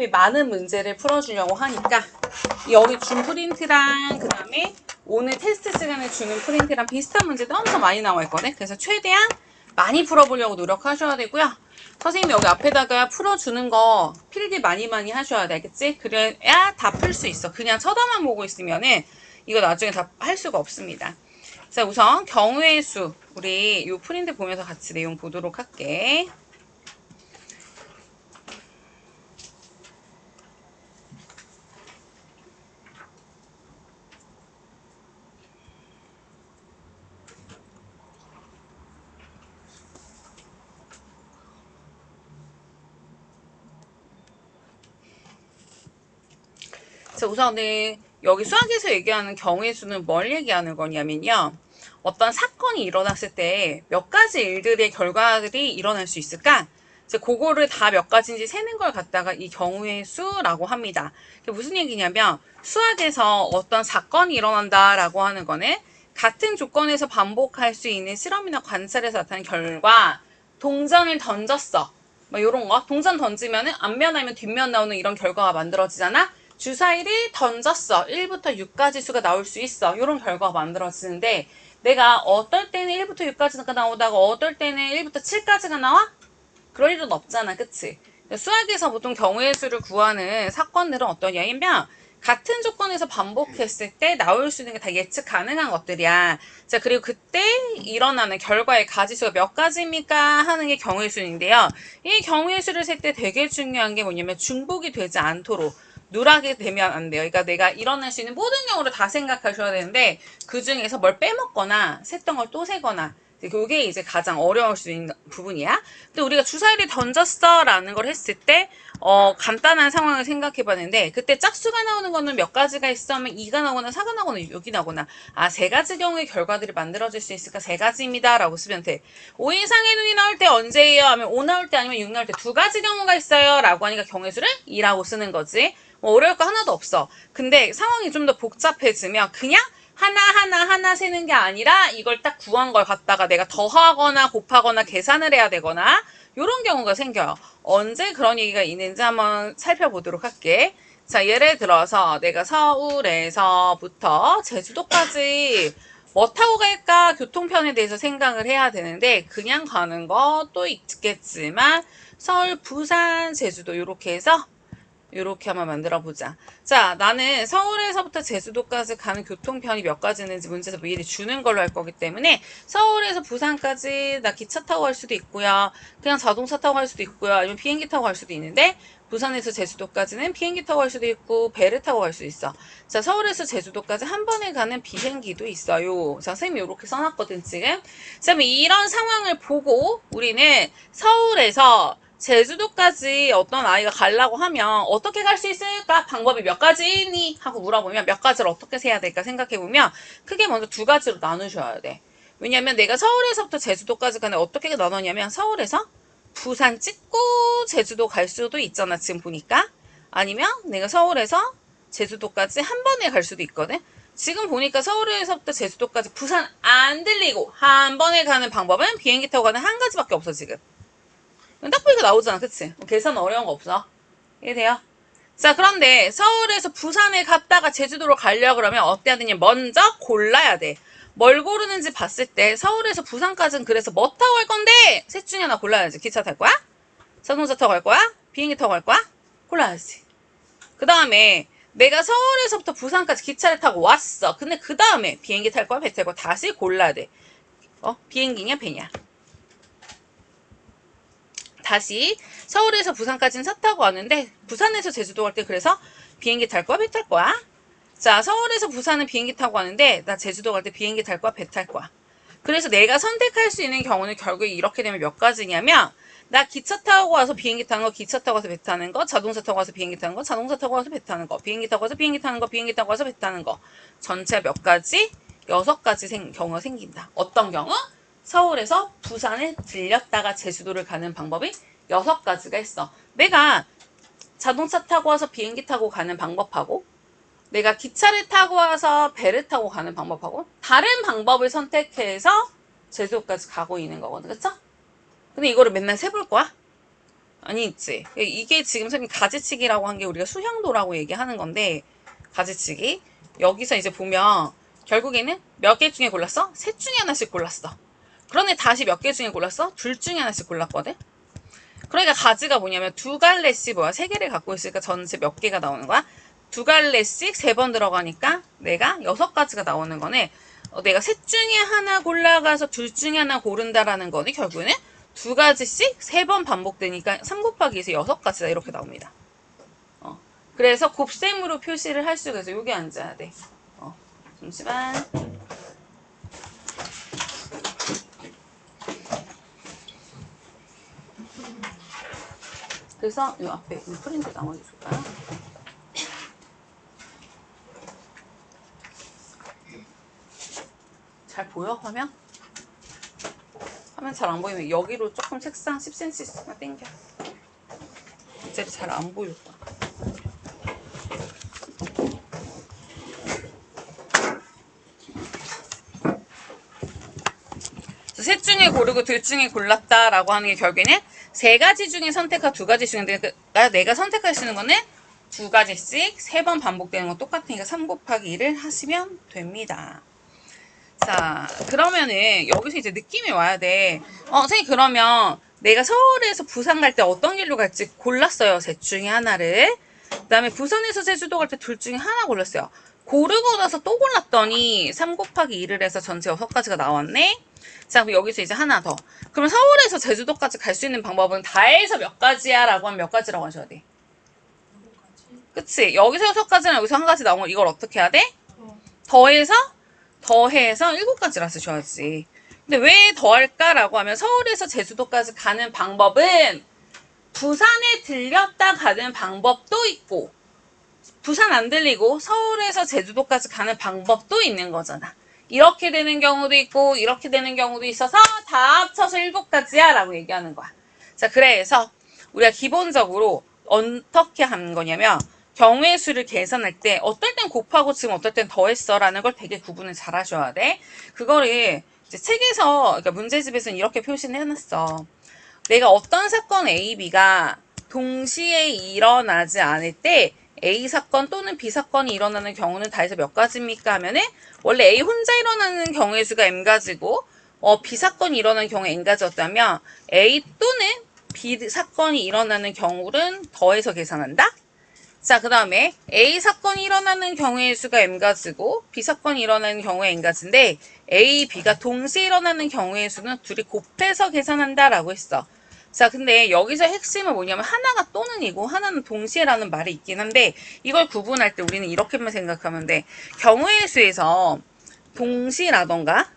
많은 문제를 풀어주려고 하니까 여기 준 프린트랑 그 다음에 오늘 테스트 시간에 주는 프린트랑 비슷한 문제도 엄청 많이 나와 있거든. 그래서 최대한 많이 풀어보려고 노력하셔야 되고요. 선생님이 여기 앞에다가 풀어주는 거 필기 많이 하셔야 돼. 알겠지? 그래야 다 풀 수 있어. 그냥 쳐다만 보고 있으면은 이거 나중에 다 할 수가 없습니다. 자, 우선 경우의 수 우리 이 프린트 보면서 같이 내용 보도록 할게. 자, 우선은 여기 수학에서 얘기하는 경우의 수는 뭘 얘기하는 거냐면요. 어떤 사건이 일어났을 때 몇 가지 일들의 결과들이 일어날 수 있을까? 이제 그거를 다 몇 가지인지 세는 걸 갖다가 이 경우의 수라고 합니다. 그게 무슨 얘기냐면 수학에서 어떤 사건이 일어난다라고 하는 거는 같은 조건에서 반복할 수 있는 실험이나 관찰에서 나타난 결과, 동전을 던졌어. 뭐 요런 거. 동전 던지면은 앞면 아니면 뒷면 나오는 이런 결과가 만들어지잖아. 주사위를 던졌어. 1부터 6까지 수가 나올 수 있어. 이런 결과가 만들어지는데 내가 어떨 때는 1부터 6까지가 나오다가 어떨 때는 1부터 7까지가 나와? 그럴 일은 없잖아. 그치? 수학에서 보통 경우의 수를 구하는 사건들은 어떠냐면 같은 조건에서 반복했을 때 나올 수 있는 게 다 예측 가능한 것들이야. 자, 그리고 그때 일어나는 결과의 가지수가 몇 가지입니까? 하는 게 경우의 수인데요. 이 경우의 수를 셀 때 되게 중요한 게 뭐냐면 중복이 되지 않도록 누락이 되면 안 돼요. 그러니까 내가 일어날 수 있는 모든 경우를 다 생각하셔야 되는데 그 중에서 뭘 빼먹거나 셌던 걸 또 세거나 그게 이제 가장 어려울 수 있는 부분이야. 근데 우리가 주사위를 던졌어 라는 걸 했을 때 간단한 상황을 생각해 봤는데 그때 짝수가 나오는 거는 몇 가지가 있어 하면 2가 나오거나 4가 나오거나 6이 나오거나 세 가지 경우의 결과들이 만들어질 수 있을까? 세 가지입니다 라고 쓰면 돼. 5 이상의 눈이 나올 때 언제예요? 하면 5 나올 때 아니면 6 나올 때 두 가지 경우가 있어요 라고 하니까 경우의 수를 2라고 쓰는 거지. 뭐 어려울 거 하나도 없어. 근데 상황이 좀 더 복잡해지면 그냥 하나 세는 게 아니라 이걸 딱 구한 걸 갖다가 내가 더하거나 곱하거나 계산을 해야 되거나 이런 경우가 생겨요. 언제 그런 얘기가 있는지 한번 살펴보도록 할게. 자, 예를 들어서 내가 서울에서부터 제주도까지 뭐 타고 갈까 교통편에 대해서 생각을 해야 되는데 그냥 가는 것도 있겠지만 서울, 부산, 제주도 이렇게 해서 이렇게 한번 만들어 보자. 자, 나는 서울에서부터 제주도까지 가는 교통편이 몇 가지 있는지 문제에서 미리 주는 걸로 할 거기 때문에 서울에서 부산까지 나 기차 타고 갈 수도 있고요. 그냥 자동차 타고 갈 수도 있고요. 아니면 비행기 타고 갈 수도 있는데 부산에서 제주도까지는 비행기 타고 갈 수도 있고 배를 타고 갈 수 있어. 자, 서울에서 제주도까지 한 번에 가는 비행기도 있어요. 자, 선생님이 이렇게 써놨거든 지금. 자, 그럼 이런 상황을 보고 우리는 서울에서 제주도까지 어떤 아이가 가려고 하면 어떻게 갈 수 있을까? 방법이 몇 가지니? 하고 물어보면 몇 가지를 어떻게 세야 될까 생각해보면 크게 먼저 두 가지로 나누셔야 돼. 왜냐면 내가 서울에서부터 제주도까지 가는 어떻게 나누냐면 서울에서 부산 찍고 제주도 갈 수도 있잖아 지금 보니까. 아니면 내가 서울에서 제주도까지 한 번에 갈 수도 있거든. 지금 보니까 서울에서부터 제주도까지 부산 안 들리고 한 번에 가는 방법은 비행기 타고 가는 한 가지밖에 없어 지금. 딱 보니까 나오잖아. 그치? 계산 어려운 거 없어. 이해돼요? 자, 그런데 서울에서 부산에 갔다가 제주도로 가려고 그러면 어때야 되냐? 먼저 골라야 돼. 뭘 고르는지 봤을 때 서울에서 부산까지는 그래서 뭐 타고 갈 건데? 셋 중에 하나 골라야지. 기차 탈 거야? 자동차 타고 갈 거야? 비행기 타고 갈 거야? 골라야지. 그 다음에 내가 서울에서부터 부산까지 기차를 타고 왔어. 근데 그 다음에 비행기 탈 거야? 배 탈 거야? 다시 골라야 돼. 비행기냐 배냐? 다시 서울에서 부산까지는 차 타고 왔는데 부산에서 제주도 갈 때 그래서 비행기 탈 거야? 배 탈 거야? 자, 서울에서 부산은 비행기 타고 왔는데 나 제주도 갈 때 비행기 탈 거야? 배 탈 거야? 그래서 내가 선택할 수 있는 경우는 결국에 이렇게 되면 몇 가지냐면 나 기차 타고 와서 비행기 타는 거, 기차 타고 와서 배 타는 거, 자동차 타고 와서 비행기 타는 거, 자동차 타고 와서 배 타는 거, 비행기 타고 와서 비행기 타는 거, 비행기 타고 와서 배 타는 거. 전체 몇 가지? 6가지 경우가 생긴다. 어떤 경우? 서울에서 부산에 들렸다가 제주도를 가는 방법이 6가지가 있어. 내가 자동차 타고 와서 비행기 타고 가는 방법하고 내가 기차를 타고 와서 배를 타고 가는 방법하고 다른 방법을 선택해서 제주도까지 가고 있는 거거든. 그쵸? 근데 이거를 맨날 세볼 거야? 아니 있지. 이게 지금 선생님 가지치기라고 한 게 우리가 수형도라고 얘기하는 건데 가지치기 여기서 이제 보면 결국에는 몇 개 중에 골랐어? 셋 중에 하나씩 골랐어. 그런데 다시 몇 개 중에 골랐어? 둘 중에 하나씩 골랐거든. 그러니까 가지가 뭐냐면 두 갈래씩 뭐야? 세 개를 갖고 있으니까 전체 몇 개가 나오는 거야? 두 갈래씩 세 번 들어가니까 내가 6가지가 나오는 거네. 내가 셋 중에 하나 골라가서 둘 중에 하나 고른다라는 거는 결국에는 두 가지씩 세 번 반복되니까 3 곱하기 2에서 6가지다 이렇게 나옵니다. 그래서 곱셈으로 표시를 할 수가 있어. 여기 앉아야 돼. 잠시만. 그래서 이 앞에 프린트 나머지 줄까요? 잘 보여? 화면? 화면 잘 안 보이면 여기로 조금 책상 10cm만 당겨. 이제 잘 안 보일까? 셋 중에 고르고 둘 중에 골랐다라고 하는 게 결국에는 세 가지 중에 선택한 두 가지 중에 내가 선택할 수 있는 거는 두 가지씩 세 번 반복되는 거 똑같으니까 3 곱하기 2를 하시면 됩니다. 자, 그러면은 여기서 이제 느낌이 와야 돼. 선생님 그러면 내가 서울에서 부산 갈 때 어떤 길로 갈지 골랐어요. 셋 중에 하나를. 그 다음에 부산에서 제주도 갈 때 둘 중에 하나 골랐어요. 고르고 나서 또 골랐더니 3 곱하기 2를 해서 전체 6가지가 나왔네. 자, 그럼 여기서 이제 하나 더. 그럼 서울에서 제주도까지 갈 수 있는 방법은 다 해서 몇 가지야? 라고 하면 몇 가지라고 하셔야 돼? 그치? 여기서 6가지랑 여기서 한 가지 나온 걸 이걸 어떻게 해야 돼? 더해서 7가지라 쓰셔야지. 근데 왜 더할까라고 하면 서울에서 제주도까지 가는 방법은 부산에 들렸다 가는 방법도 있고 부산 안 들리고 서울에서 제주도까지 가는 방법도 있는 거잖아. 이렇게 되는 경우도 있고 이렇게 되는 경우도 있어서 다 합쳐서 7가지야 라고 얘기하는 거야. 자, 그래서 우리가 기본적으로 어떻게 하는 거냐면 경우의 수를 계산할 때 어떨 땐 곱하고 지금 어떨 땐 더했어 라는 걸 되게 구분을 잘 하셔야 돼. 그거를 이제 책에서 그러니까 문제집에서는 이렇게 표시를 해놨어. 내가 어떤 사건 A, B가 동시에 일어나지 않을 때 A 사건 또는 B 사건이 일어나는 경우는 다 해서 몇 가지입니까? 하면은 원래 A 혼자 일어나는 경우의 수가 M가지고 B 사건이 일어나는 경우에 N가지였다면 A 또는 B 사건이 일어나는 경우는 더해서 계산한다? 자, 그 다음에 A 사건이 일어나는 경우의 수가 M가지고 B 사건이 일어나는 경우에 N가지인데 A, B가 동시에 일어나는 경우의 수는 둘이 곱해서 계산한다 라고 했어. 자, 근데 여기서 핵심은 뭐냐면 하나가 또는이고 하나는 동시에라는 말이 있긴 한데 이걸 구분할 때 우리는 이렇게만 생각하면 돼. 경우의 수에서 동시라던가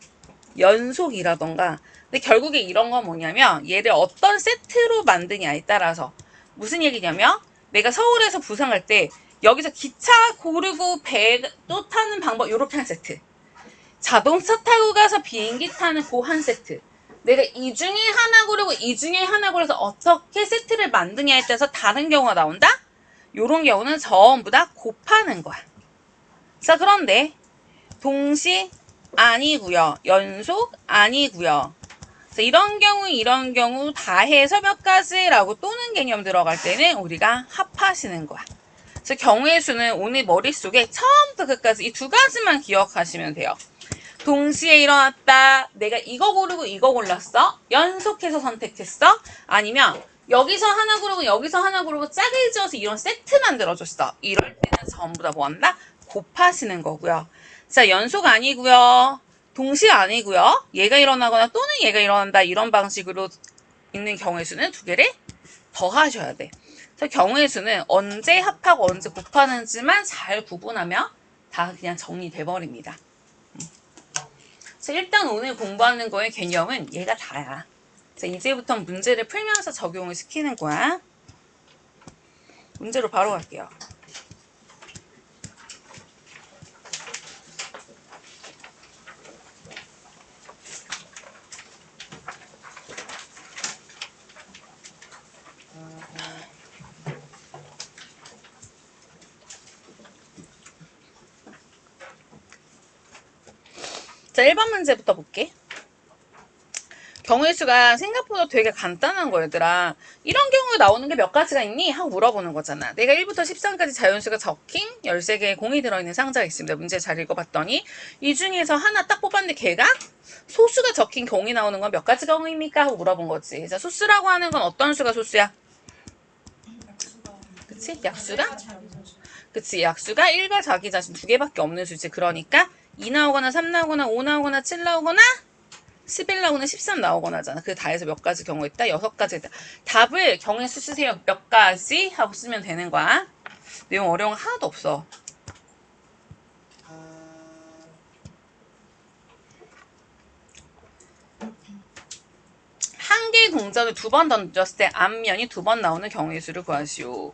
연속이라던가 근데 결국에 이런 건 뭐냐면 얘를 어떤 세트로 만드냐에 따라서 무슨 얘기냐면 내가 서울에서 부산 갈 때 여기서 기차 고르고 배 또 타는 방법 요렇게 한 세트 자동차 타고 가서 비행기 타는 그 한 세트 내가 이 중에 하나 고르고 이 중에 하나 고르서 어떻게 세트를 만드냐에 따라서 다른 경우가 나온다? 요런 경우는 전부 다 곱하는 거야. 자, 그런데 동시 아니고요. 연속 아니고요. 이런 경우 다 해서 몇 가지라고 또는 개념 들어갈 때는 우리가 합하시는 거야. 그래서 경우의 수는 오늘 머릿속에 처음부터 끝까지 이 두 가지만 기억하시면 돼요. 동시에 일어났다. 내가 이거 고르고 이거 골랐어. 연속해서 선택했어. 아니면 여기서 하나 고르고 여기서 하나 고르고 짝을 지어서 이런 세트 만들어줬어. 이럴 때는 전부 다 뭐 한다? 곱하시는 거고요. 자, 연속 아니고요. 동시 아니고요. 얘가 일어나거나 또는 얘가 일어난다. 이런 방식으로 있는 경우의 수는 두 개를 더 하셔야 돼. 그래서 경우의 수는 언제 합하고 언제 곱하는지만 잘 구분하면 다 그냥 정리돼 버립니다. 그래서 일단 오늘 공부하는 거의 개념은 얘가 다야. 그래서 이제부터 문제를 풀면서 적용을 시키는 거야. 문제로 바로 갈게요. 자, 1번 문제부터 볼게. 경우의 수가 생각보다 되게 간단한 거 얘들아. 이런 경우가 나오는 게 몇 가지가 있니? 하고 물어보는 거잖아. 내가 1부터 13까지 자연수가 적힌 13개의 공이 들어있는 상자가 있습니다. 문제 잘 읽어봤더니 이 중에서 하나 딱 뽑았는데 걔가 소수가 적힌 경우이 나오는 건 몇 가지 경우입니까? 하고 물어본 거지. 자, 소수라고 하는 건 어떤 수가 소수야? 그치? 약수가? 그치, 약수가 1과 자기 자신 두 개밖에 없는 수지. 그러니까 2 나오거나 3 나오거나 5 나오거나 7 나오거나 11 나오거나 13 나오거나 하잖아. 그 다에서 몇 가지 경우 있다? 6가지 있다. 답을 경우의 수 쓰세요. 몇 가지? 하고 쓰면 되는 거야. 내용 어려운 거 하나도 없어. 한 개의 동전을 2번 던졌을 때 앞면이 2번 나오는 경우의 수를 구하시오.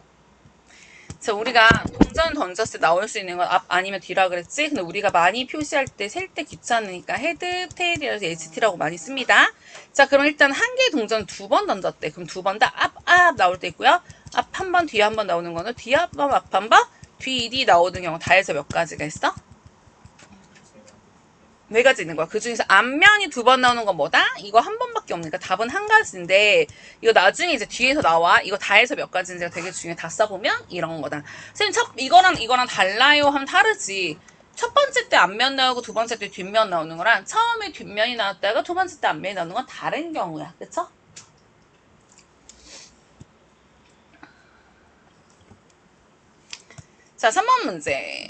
자, 우리가 동전 던졌을 때 나올 수 있는 건 앞 아니면 뒤라 그랬지? 근데 우리가 많이 표시할 때, 셀 때 귀찮으니까 헤드, 테일이라서 HT라고 많이 씁니다. 자, 그럼 일단 한 개의 동전 2번 던졌대. 그럼 2번 다 앞 나올 때 있고요. 앞 한 번, 뒤 한 번 나오는 거는 뒤 한 번, 앞 한 번, 뒤 나오는 경우 다 해서 몇 가지가 있어? 4가지 있는 거야. 그 중에서 앞면이 2번 나오는 건 뭐다? 이거 한 번밖에 없으니까 답은 한 가지인데, 이거 나중에 이제 뒤에서 나와. 이거 다 해서 몇 가지인지가 되게 중요해. 다 써보면 이런 거다. 선생님, 이거랑 달라요 하면 다르지. 첫 번째 때 앞면 나오고 두 번째 때 뒷면 나오는 거랑 처음에 뒷면이 나왔다가 두 번째 때 앞면이 나오는 건 다른 경우야. 그쵸? 자, 3번 문제.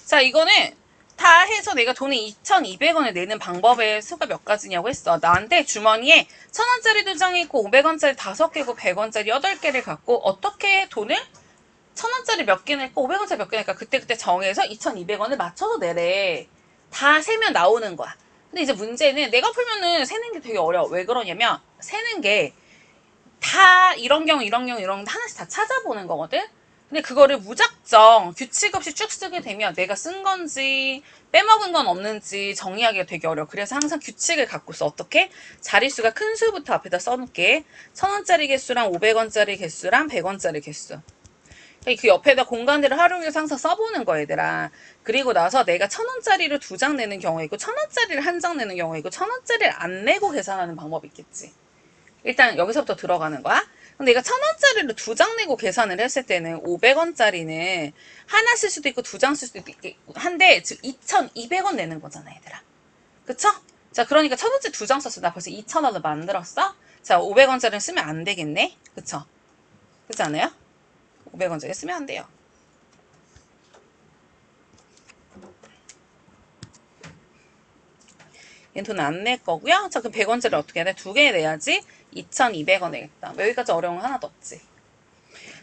자, 이거는 다 해서 내가 돈을 2,200원을 내는 방법의 수가 몇 가지냐고 했어. 나한테 주머니에 1,000원짜리 2장이 있고 500원짜리 5개고 100원짜리 8개를 갖고 어떻게 돈을 1,000원짜리 몇 개 낼까 500원짜리 몇 개 낼까 그때 정해서 2,200원을 맞춰서 내래. 다 세면 나오는 거야. 근데 이제 문제는 내가 풀면은 세는 게 되게 어려워. 왜 그러냐면 세는 게 다 이런 경우 하나씩 다 찾아보는 거거든. 근데 그거를 무작정 규칙 없이 쭉 쓰게 되면 내가 쓴 건지 빼먹은 건 없는지 정리하기가 되게 어려워. 그래서 항상 규칙을 갖고 써. 어떻게? 자릿수가 큰 수부터 앞에다 써놓게. 1,000원짜리 개수랑 500원짜리 개수랑 100원짜리 개수. 그 옆에다 공간들을 활용해서 항상 써보는 거 얘들아. 그리고 나서 내가 1,000원짜리를 2장 내는 경우가 있고 1,000원짜리를 1장 내는 경우가 있고 1,000원짜리를 안 내고 계산하는 방법이 있겠지. 일단 여기서부터 들어가는 거야. 근데 내가 1,000원짜리를 2장 내고 계산을 했을 때는 500원짜리는 하나 쓸 수도 있고 2장 쓸 수도 있고 한데 지금 2,200원 내는 거잖아 얘들아. 그쵸? 자, 그러니까 첫 번째 2장 썼어. 나 벌써 2,000원을 만들었어. 자, 500원짜리는 쓰면 안 되겠네. 그쵸? 그렇지 않아요? 500원짜리 쓰면 안 돼요. 얘는 돈 안 낼 거고요. 자, 그럼 100원짜리 어떻게 해야 돼? 2개 내야지 2,200원 내겠다. 여기까지 어려운 거 하나도 없지.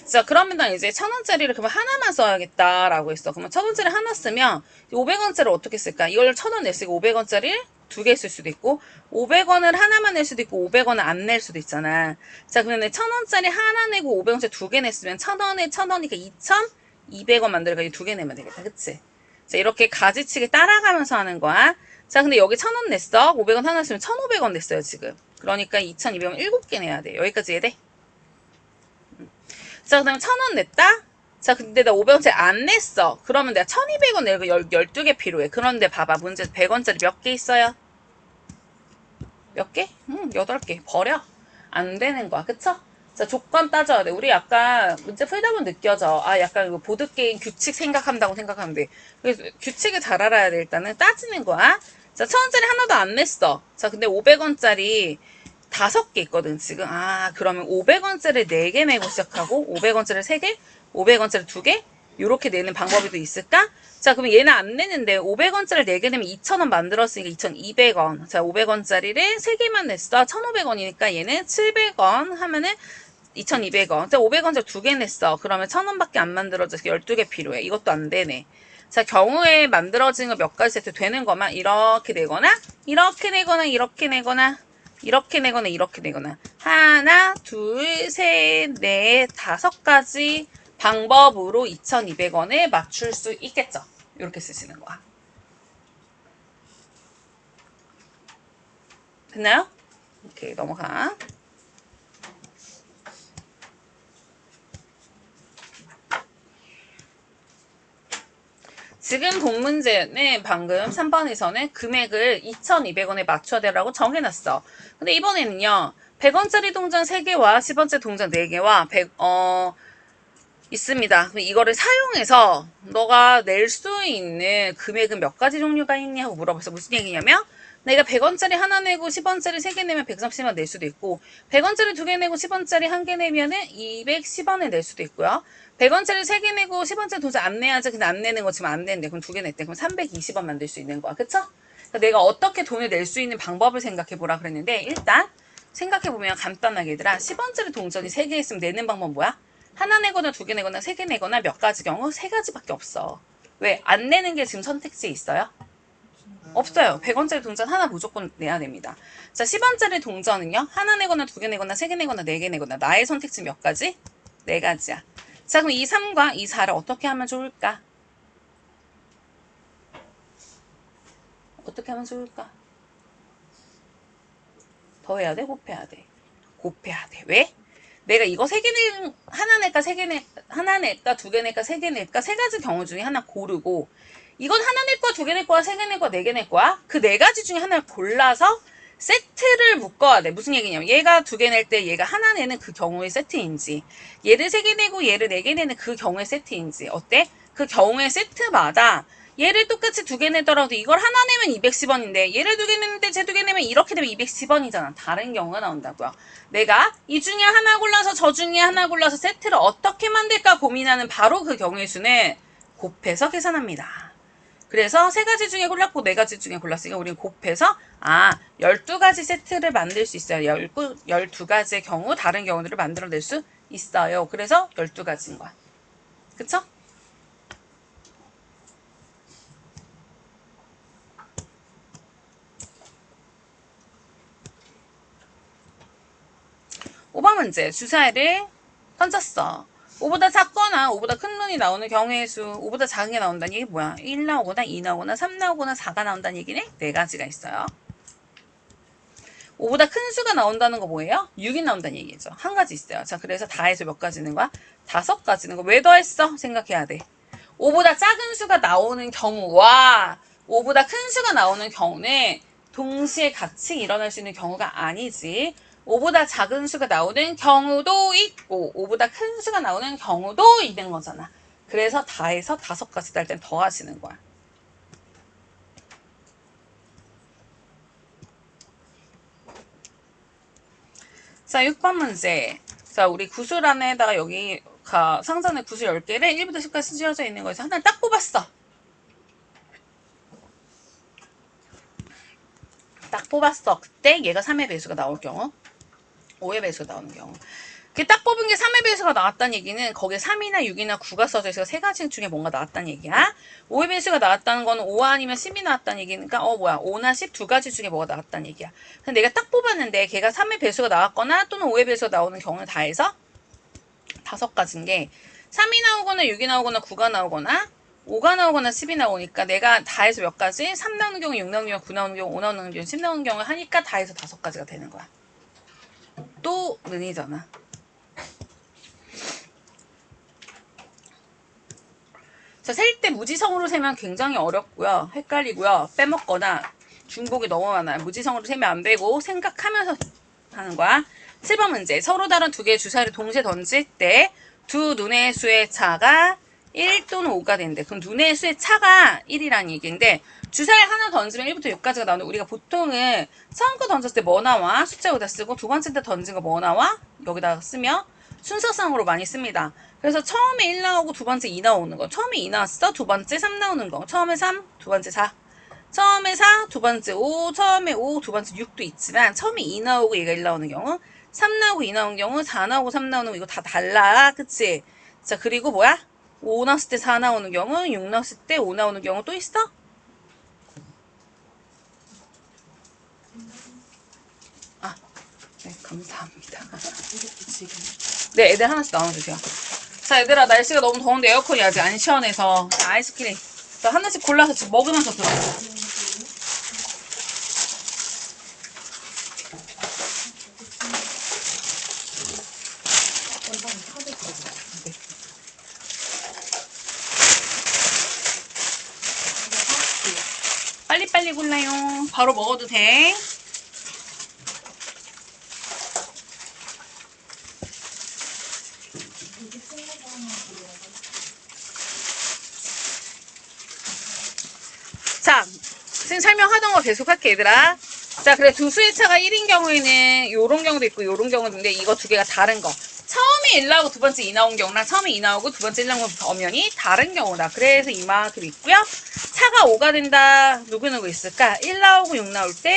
자, 그러면 난 이제 1,000원짜리를 그러면 하나만 써야겠다라고 했어. 그러면 1,000원짜리 하나 쓰면 500원짜리 어떻게 쓸까? 이걸 1,000원 냈으니까 500원짜리 2개 쓸 수도 있고 500원을 하나만 낼 수도 있고 500원을 안 낼 수도 있잖아. 자, 그러면 1,000원짜리 하나 내고 500원짜리 2개 냈으면 1,000원에 1,000원이니까 2,200원 만들어가지고 2개 내면 되겠다. 그치? 자, 이렇게 가지치기 따라가면서 하는 거야. 자, 근데 여기 1,000원 냈어. 500원 하나 쓰면 1,500원 냈어요, 지금. 그러니까 2,200원 7개 내야 돼. 여기까지 이해돼? 자, 그 다음에 1,000원 냈다? 자, 근데 나 500원짜리 안 냈어. 그러면 내가 1,200원 내고 12개 필요해. 그런데 봐봐. 문제 100원짜리 몇 개 있어요? 몇 개? 8개. 버려. 안 되는 거야. 그쵸? 자, 조건 따져야 돼. 우리 약간 문제 풀다 보면 느껴져. 아, 약간 이거 보드게임 규칙 생각한다고 생각하면 돼. 그래서 규칙을 잘 알아야 돼. 일단은 따지는 거야. 자, 1,000원짜리 하나도 안 냈어. 자, 근데 500원짜리 5개 있거든, 지금. 아, 그러면 500원짜리 4개 내고 시작하고, 500원짜리 3개, 500원짜리 2개, 요렇게 내는 방법이 또 있을까? 자, 그러면 얘는 안 내는데, 500원짜리 4개 내면 2,000원 만들었으니까 2,200원. 자, 500원짜리를 3개만 냈어. 1,500원이니까 얘는 700원 하면은 2,200원. 자, 500원짜리 2개 냈어. 그러면 1,000원밖에 안 만들어져서 12개 필요해. 이것도 안 되네. 자, 경우에 만들어진 거 몇 가지 세트 되는 것만 이렇게 내거나, 이렇게 내거나, 이렇게 내거나, 이렇게 내거나 이렇게 내거나 하나, 둘, 셋, 넷, 5가지 방법으로 2,200원에 맞출 수 있겠죠. 이렇게 쓰시는 거야. 됐나요? 오케이, 넘어가. 지금 본 문제는 방금 3번에서는 금액을 2,200원에 맞춰야 되라고 정해놨어. 근데 이번에는요. 100원짜리 동전 3개와 10원짜리 동전 4개와 있습니다. 그럼 이거를 사용해서 너가 낼 수 있는 금액은 몇 가지 종류가 있냐고 물어봤어. 무슨 얘기냐면 내가 100원짜리 하나 내고 10원짜리 3개 내면 130원 낼 수도 있고 100원짜리 2개 내고 10원짜리 1개 내면은 210원을 낼 수도 있고요. 100원짜리 3개 내고 10원짜리 도저히 안 내야지. 근데 안 내는 거 지금 안 내는데 그럼 2개 냈대. 그럼 320원 만들 수 있는 거야. 그쵸? 그러니까 내가 어떻게 돈을 낼 수 있는 방법을 생각해보라 그랬는데 일단 생각해보면 간단하게 얘들아 10원짜리 동전이 3개 있으면 내는 방법 뭐야? 하나 내거나 2개 내거나 3개 내거나 몇 가지 경우 3가지밖에 없어. 왜? 안 내는 게 지금 선택지에 있어요? 없어요. 100원짜리 동전 하나 무조건 내야 됩니다. 자, 10원짜리 동전은요. 하나 내거나 2개 내거나 3개 내거나 4개 내거나 나의 선택지 몇 가지? 4가지야. 자, 그럼 이 3과 이 4를 어떻게 하면 좋을까? 어떻게 하면 좋을까? 더해야 돼? 곱해야 돼? 곱해야 돼. 왜? 내가 이거 3개 낼, 하나 낼까, 3개 낼, 하나 낼까, 2개 낼까, 3개 낼까, 3가지 경우 중에 하나 고르고, 이건 하나 낼 거야, 2개 낼 거야, 3개 낼 거야, 4개 낼 거야? 그 4가지 중에 하나를 골라서 세트를 묶어야 돼. 무슨 얘기냐면, 얘가 2개 낼 때 얘가 하나 내는 그 경우의 세트인지, 얘를 3개 내고 얘를 4개 내는 그 경우의 세트인지, 어때? 그 경우의 세트마다 얘를 똑같이 2개 내더라도 이걸 하나 내면 210원인데 얘를 2개 내는데 쟤 2개 내면 이렇게 되면 210원이잖아. 다른 경우가 나온다고요. 내가 이 중에 하나 골라서 저 중에 하나 골라서 세트를 어떻게 만들까 고민하는 바로 그 경우의 수는 곱해서 계산합니다. 그래서 3가지 중에 골랐고 4가지 중에 골랐으니까 우리는 곱해서 12가지 세트를 만들 수 있어요. 12가지의 경우 다른 경우들을 만들어낼 수 있어요. 그래서 12가지인 거야. 그쵸? 5번 문제. 주사위를 던졌어. 5보다 작거나 5보다 큰 눈이 나오는 경우의 수, 5보다 작은 게 나온다는 얘기 뭐야? 1 나오거나 2 나오거나 3 나오거나 4가 나온다는 얘기네? 4가지가 있어요. 5보다 큰 수가 나온다는 거 뭐예요? 6이 나온다는 얘기죠. 한 가지 있어요. 자, 그래서 다 해서 몇 가지 있는 거야? 5가지 있는 거. 왜 더했어? 생각해야 돼. 5보다 작은 수가 나오는 경우와 5보다 큰 수가 나오는 경우는 동시에 같이 일어날 수 있는 경우가 아니지. 5보다 작은 수가 나오는 경우도 있고 5보다 큰 수가 나오는 경우도 있는 거잖아. 그래서 다 해서 5가지 날 땐 더 하시는 거야. 자, 6번 문제. 자, 우리 구슬안에다가 여기 상자에 구슬 10개를 1부터 10까지 씌워져 있는 거에서 하나를 딱 뽑았어. 딱 뽑았어. 그때 얘가 3의 배수가 나올 경우 5의 배수가 나오는 경우. 딱 뽑은 게 3의 배수가 나왔다는 얘기는 거기에 3이나 6이나 9가 써져 있어서 3가지 중에 뭔가 나왔다는 얘기야. 5의 배수가 나왔다는 거는 5 아니면 10이 나왔다는 얘기니까 5나 10 2가지 중에 뭐가 나왔다는 얘기야. 근데 내가 딱 뽑았는데 걔가 3의 배수가 나왔거나 또는 5의 배수가 나오는 경우는 다 해서 5가지인 게 3이 나오거나 6이 나오거나 9가 나오거나 5가 나오거나 10이 나오니까 내가 다 해서 몇 가지? 3 나오는 경우, 6 나오는 경우, 9 나오는 경우, 5 나오는 경우, 10 나오는 경우 하니까 다 해서 5가지가 되는 거야. 또 는이잖아. 자, 셀 때 무지성으로 세면 굉장히 어렵고요. 헷갈리고요. 빼먹거나 중복이 너무 많아요. 무지성으로 세면 안 되고 생각하면서 하는 거야. 7번 문제. 서로 다른 두 개의 주사위를 동시에 던질 때 두 눈의 수의 차가 1 또는 5가 되는데 그럼 눈의 수의 차가 1이라는 얘기인데 주사위 하나 던지면 1부터 6까지가 나오는데 우리가 보통은 처음 거 던졌을 때 뭐 나와? 숫자 여기다 쓰고 두 번째 때 던진 거 뭐 나와? 여기다가 쓰면 순서상으로 많이 씁니다. 그래서 처음에 1 나오고 두 번째 2 나오는 거. 처음에 2 나왔어. 두 번째 3 나오는 거. 처음에 3, 두 번째 4. 처음에 4, 두 번째 5, 처음에 5, 두 번째 6도 있지만 처음에 2 나오고 얘가 1 나오는 경우 3 나오고 2 나오는 경우 4 나오고 3 나오는 거 이거 다 달라. 그치? 자, 그리고 뭐야? 5 나왔을 때 4 나오는 경우 6 나왔을 때 5 나오는 경우 또 있어? 네, 감사합니다. 네, 애들 하나씩 나눠주세요. 자, 얘들아, 날씨가 너무 더운데 에어컨이 아직 안 시원해서 아이스크림 하나씩 골라서 지금 먹으면서 들어. 빨리 골라요. 바로 먹어도 돼. 자, 지금 설명하던 거 계속할게, 얘들아. 자, 그래, 두 수의 차가 1인 경우에는 요런 경우도 있고 요런 경우도 있는데 이거 두 개가 다른 거. 처음에 1 나오고 두 번째 2 나온 경우랑 처음에 2 나오고 두 번째 1 나온 엄연히 다른 경우다. 그래서 이만큼 있고요. 차가 5가 된다. 누구누구 있을까? 1 나오고 6 나올 때,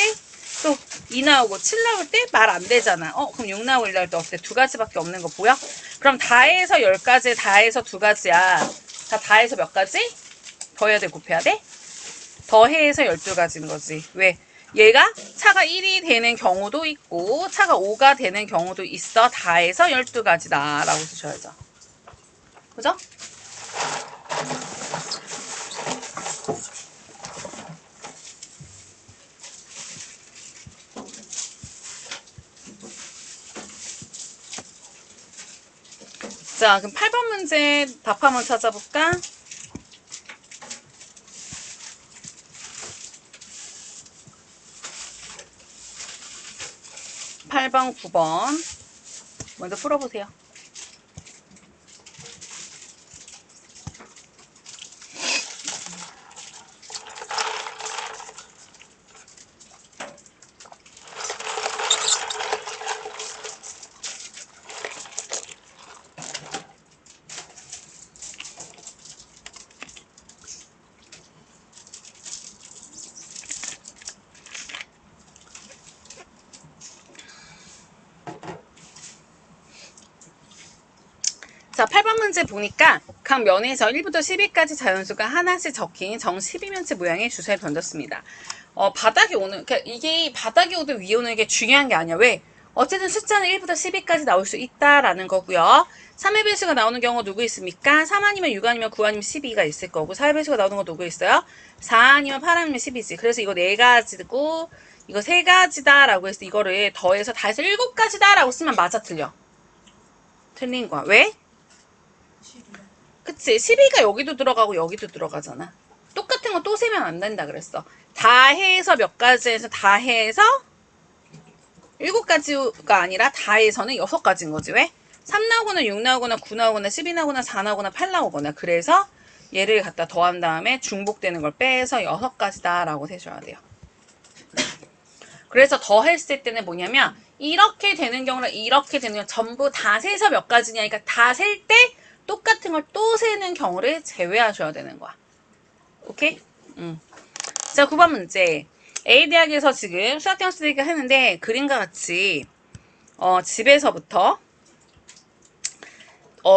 또 2 나오고 7 나올 때 말 안 되잖아. 그럼 6 나오고 1 나올 때 어때? 두 가지밖에 없는 거 보여? 그럼 다해서 10가지, 다해서 두 가지야. 다해서 몇 가지? 더해야 돼, 곱해야 돼? 더해서 12가지인 거지. 왜? 얘가 차가 1이 되는 경우도 있고 차가 5가 되는 경우도 있어. 다해서 12가지다 라고 쓰셔야죠. 그죠? 자, 그럼 8번 문제 답 한번 찾아볼까? 8번, 9번 먼저 풀어보세요. 자, 8번 문제 보니까 각 면에서 1부터 10위까지 자연수가 하나씩 적힌 정 12면체 모양의 주사를 던졌습니다. 바닥에 오는, 그러니까 이게 바닥에 오든 위에 오는 게 중요한 게 아니야. 왜? 어쨌든 숫자는 1부터 10위까지 나올 수 있다라는 거고요. 3의 배수가 나오는 경우가 누구 있습니까? 3 아니면 6 아니면 9 아니면 12가 있을 거고 4의 배수가 나오는 거 누구 있어요? 4 아니면 8 아니면 10이지. 그래서 이거 4가지고 이거 3가지다라고 해서 이거를 더해서 다 해서 7가지다라고 쓰면 맞아, 틀려? 틀린 거야. 왜? 그치? 12가 여기도 들어가고 여기도 들어가잖아. 똑같은 거 또 세면 안 된다 그랬어. 다 해서 몇 가지 해서 다 해서 7가지가 아니라 다 해서는 6가지인 거지. 왜? 3 나오거나 6 나오거나 9 나오거나 12 나오거나 4 나오거나 8 나오거나. 그래서 얘를 갖다 더한 다음에 중복되는 걸 빼서 6가지다 라고 세셔야 돼요. 그래서 더했을 때는 뭐냐면 이렇게 되는 경우랑 이렇게 되는 경우 전부 다 세서 몇 가지냐. 그러니까 다 셀 때 똑같은 걸 또 세는 경우를 제외하셔야 되는 거야. 오케이? 자, 9번 문제. A대학에서 지금 수학경 쓰기가 했는데 그림과 같이 집에서부터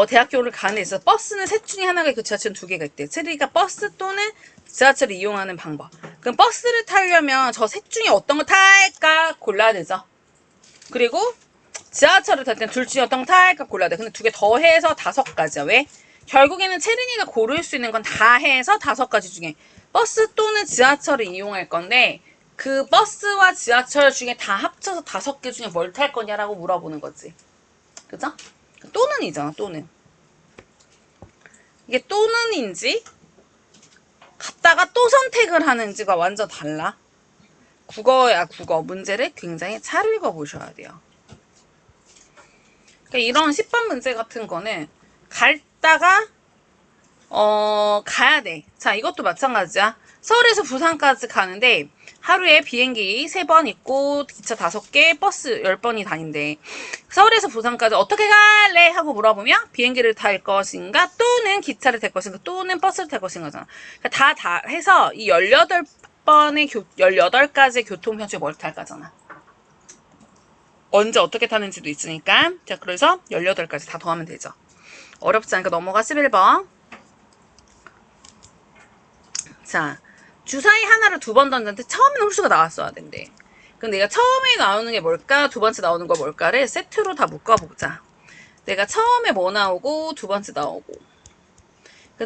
대학교를 가는 데 있어서 버스는 셋 중에 하나가 있고 지하철은 2개가 있대. 그러니까 버스 또는 지하철을 이용하는 방법. 그럼 버스를 타려면 저 셋 중에 어떤 걸 탈까 골라야 되죠. 그리고 지하철을 탈 때는 둘 중에 어떤 걸 탈까 골라야 돼. 근데 2개 더해서 5가지야. 왜? 결국에는 채린이가 고를 수 있는 건 다 해서 5가지 중에 버스 또는 지하철을 이용할 건데 그 버스와 지하철 중에 다 합쳐서 5개 중에 뭘 탈 거냐라고 물어보는 거지. 그죠? 또는이잖아, 또는. 이게 또는인지 갔다가 또 선택을 하는지가 완전 달라. 국어야, 국어. 문제를 굉장히 잘 읽어보셔야 돼요. 그러니까 이런 10번 문제 같은 거는 갔다가 가야 돼. 자, 이것도 마찬가지야. 서울에서 부산까지 가는데 하루에 비행기 3번 있고 기차 5개, 버스 10번이 다닌대. 서울에서 부산까지 어떻게 갈래? 하고 물어보면 비행기를 탈 것인가 또는 기차를 탈 것인가 또는 버스를 탈 것인가잖아. 그러니까 다 해서 이 18번의 18가지의 교통편 중에 뭘 탈까잖아. 언제 어떻게 타는지도 있으니까. 자, 그래서 18가지 다 더하면 되죠. 어렵지 않으니까 넘어가. 11번. 자, 주사위 하나를 2번 던졌는데 처음에는 홀수가 나왔어야 된대. 그럼 내가 처음에 나오는 게 뭘까? 두 번째 나오는 거 뭘까를 세트로 다 묶어보자. 내가 처음에 뭐 나오고 두 번째 나오고.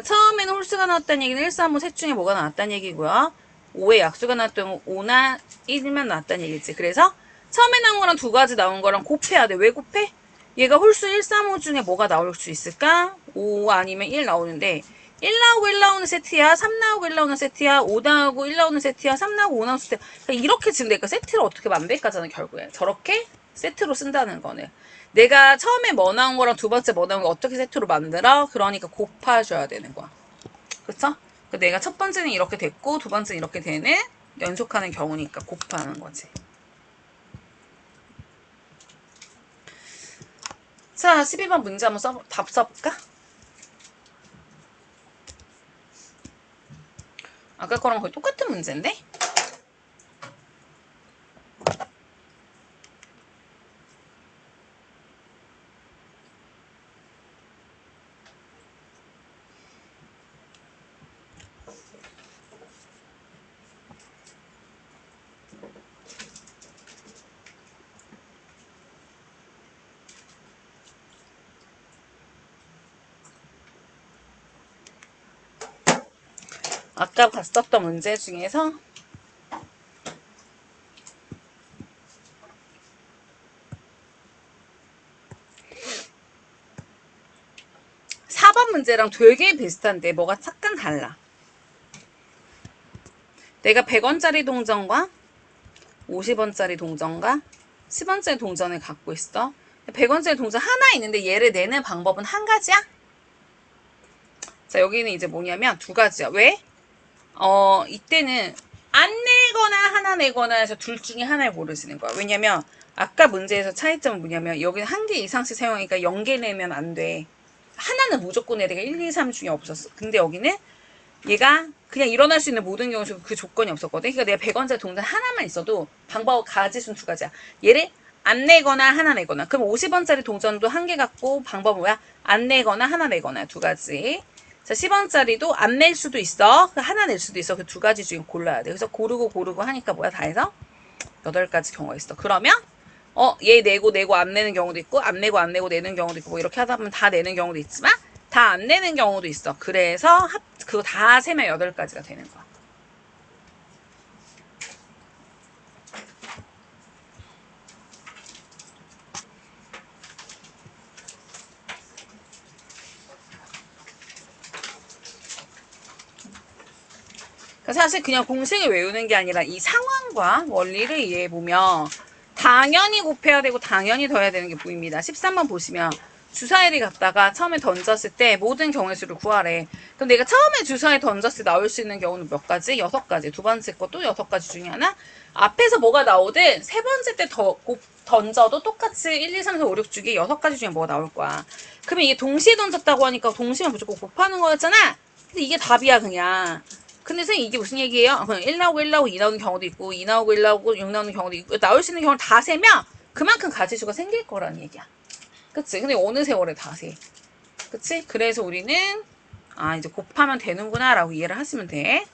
처음에는 홀수가 나왔다는 얘기는 1, 3, 5 셋 중에 뭐가 나왔다는 얘기고요. 5에 약수가 나왔던 5나 1만 나왔다는 얘기지. 그래서 처음에 나온 거랑 2가지 나온 거랑 곱해야 돼. 왜 곱해? 얘가 홀수 1, 3, 5 중에 뭐가 나올 수 있을까? 5 아니면 1 나오는데 1 나오고 1 나오는 세트야, 3 나오고 1 나오는 세트야, 5 나오고 1 나오는 세트야, 3 나오고 5 나오는 세트야. 그러니까 이렇게 지금 내가 세트를 어떻게 만들까잖아, 결국에. 저렇게 세트로 쓴다는 거는. 내가 처음에 뭐 나온 거랑 두 번째 뭐 나온 거 어떻게 세트로 만들어? 그러니까 곱해줘야 되는 거야. 그쵸? 내가 첫 번째는 이렇게 됐고, 두 번째는 이렇게 되는 연속하는 경우니까 곱하는 거지. 자, 12번 문제 한번 답 써볼까? 아까 거랑 거의 똑같은 문제인데? 아까 봤었던 문제 중에서 4번 문제랑 되게 비슷한데 뭐가 잠깐 달라. 내가 100원짜리 동전과 50원짜리 동전과 10원짜리 동전을 갖고 있어. 100원짜리 동전 하나 있는데 얘를 내는 방법은 한 가지야? 자, 여기는 이제 뭐냐면 두 가지야. 왜? 이때는 안 내거나 하나 내거나 해서 둘 중에 하나를 고르시는 거야. 왜냐면 아까 문제에서 차이점은 뭐냐면 여기는 한 개 이상씩 사용하니까 0개 내면 안 돼. 하나는 무조건 내야 돼. 1, 2, 3 중에 없었어. 근데 여기는 얘가 그냥 일어날 수 있는 모든 경우에서 그 조건이 없었거든. 그러니까 내가 100원짜리 동전 하나만 있어도 방법 가지수는 두 가지야. 얘를 안 내거나 하나 내거나. 그럼 50원짜리 동전도 한 개 갖고 방법은 뭐야? 안 내거나 하나 내거나 두 가지. 자, 10원짜리도 안 낼 수도 있어. 하나 낼 수도 있어. 그 두 가지 중에 골라야 돼. 그래서 고르고 하니까 뭐야? 다 해서 8가지 경우가 있어. 그러면 얘 내고 안 내는 경우도 있고 안 내고 내는 경우도 있고 뭐 이렇게 하다 보면 다 내는 경우도 있지만 다 안 내는 경우도 있어. 그래서 그거 다 세면 8가지가 되는 거야. 사실 그냥 공식을 외우는 게 아니라 이 상황과 원리를 이해해보면 당연히 곱해야 되고 당연히 더해야 되는 게 보입니다. 13번 보시면 주사위를 갖다가 처음에 던졌을 때 모든 경우의 수를 구하래. 그럼 내가 처음에 주사위 던졌을 때 나올 수 있는 경우는 몇 가지? 6가지. 두 번째 것도 6가지 중에 하나. 앞에서 뭐가 나오든 세 번째 때 던져도 똑같이 1, 2, 3, 4, 5, 6 중에 6가지 중에 뭐가 나올 거야. 그러면 이게 동시에 던졌다고 하니까 동시에 무조건 곱하는 거였잖아. 근데 이게 답이야 그냥. 근데 선생님 이게 무슨 얘기예요? 그냥 1 나오고 1 나오고 2 나오는 경우도 있고 2 나오고 1 나오고 6 나오는 경우도 있고 나올 수 있는 경우를 다 세면 그만큼 가지수가 생길 거라는 얘기야. 그치? 근데 어느 세월에 다 세. 그치? 그래서 우리는 이제 곱하면 되는구나 라고 이해를 하시면 돼.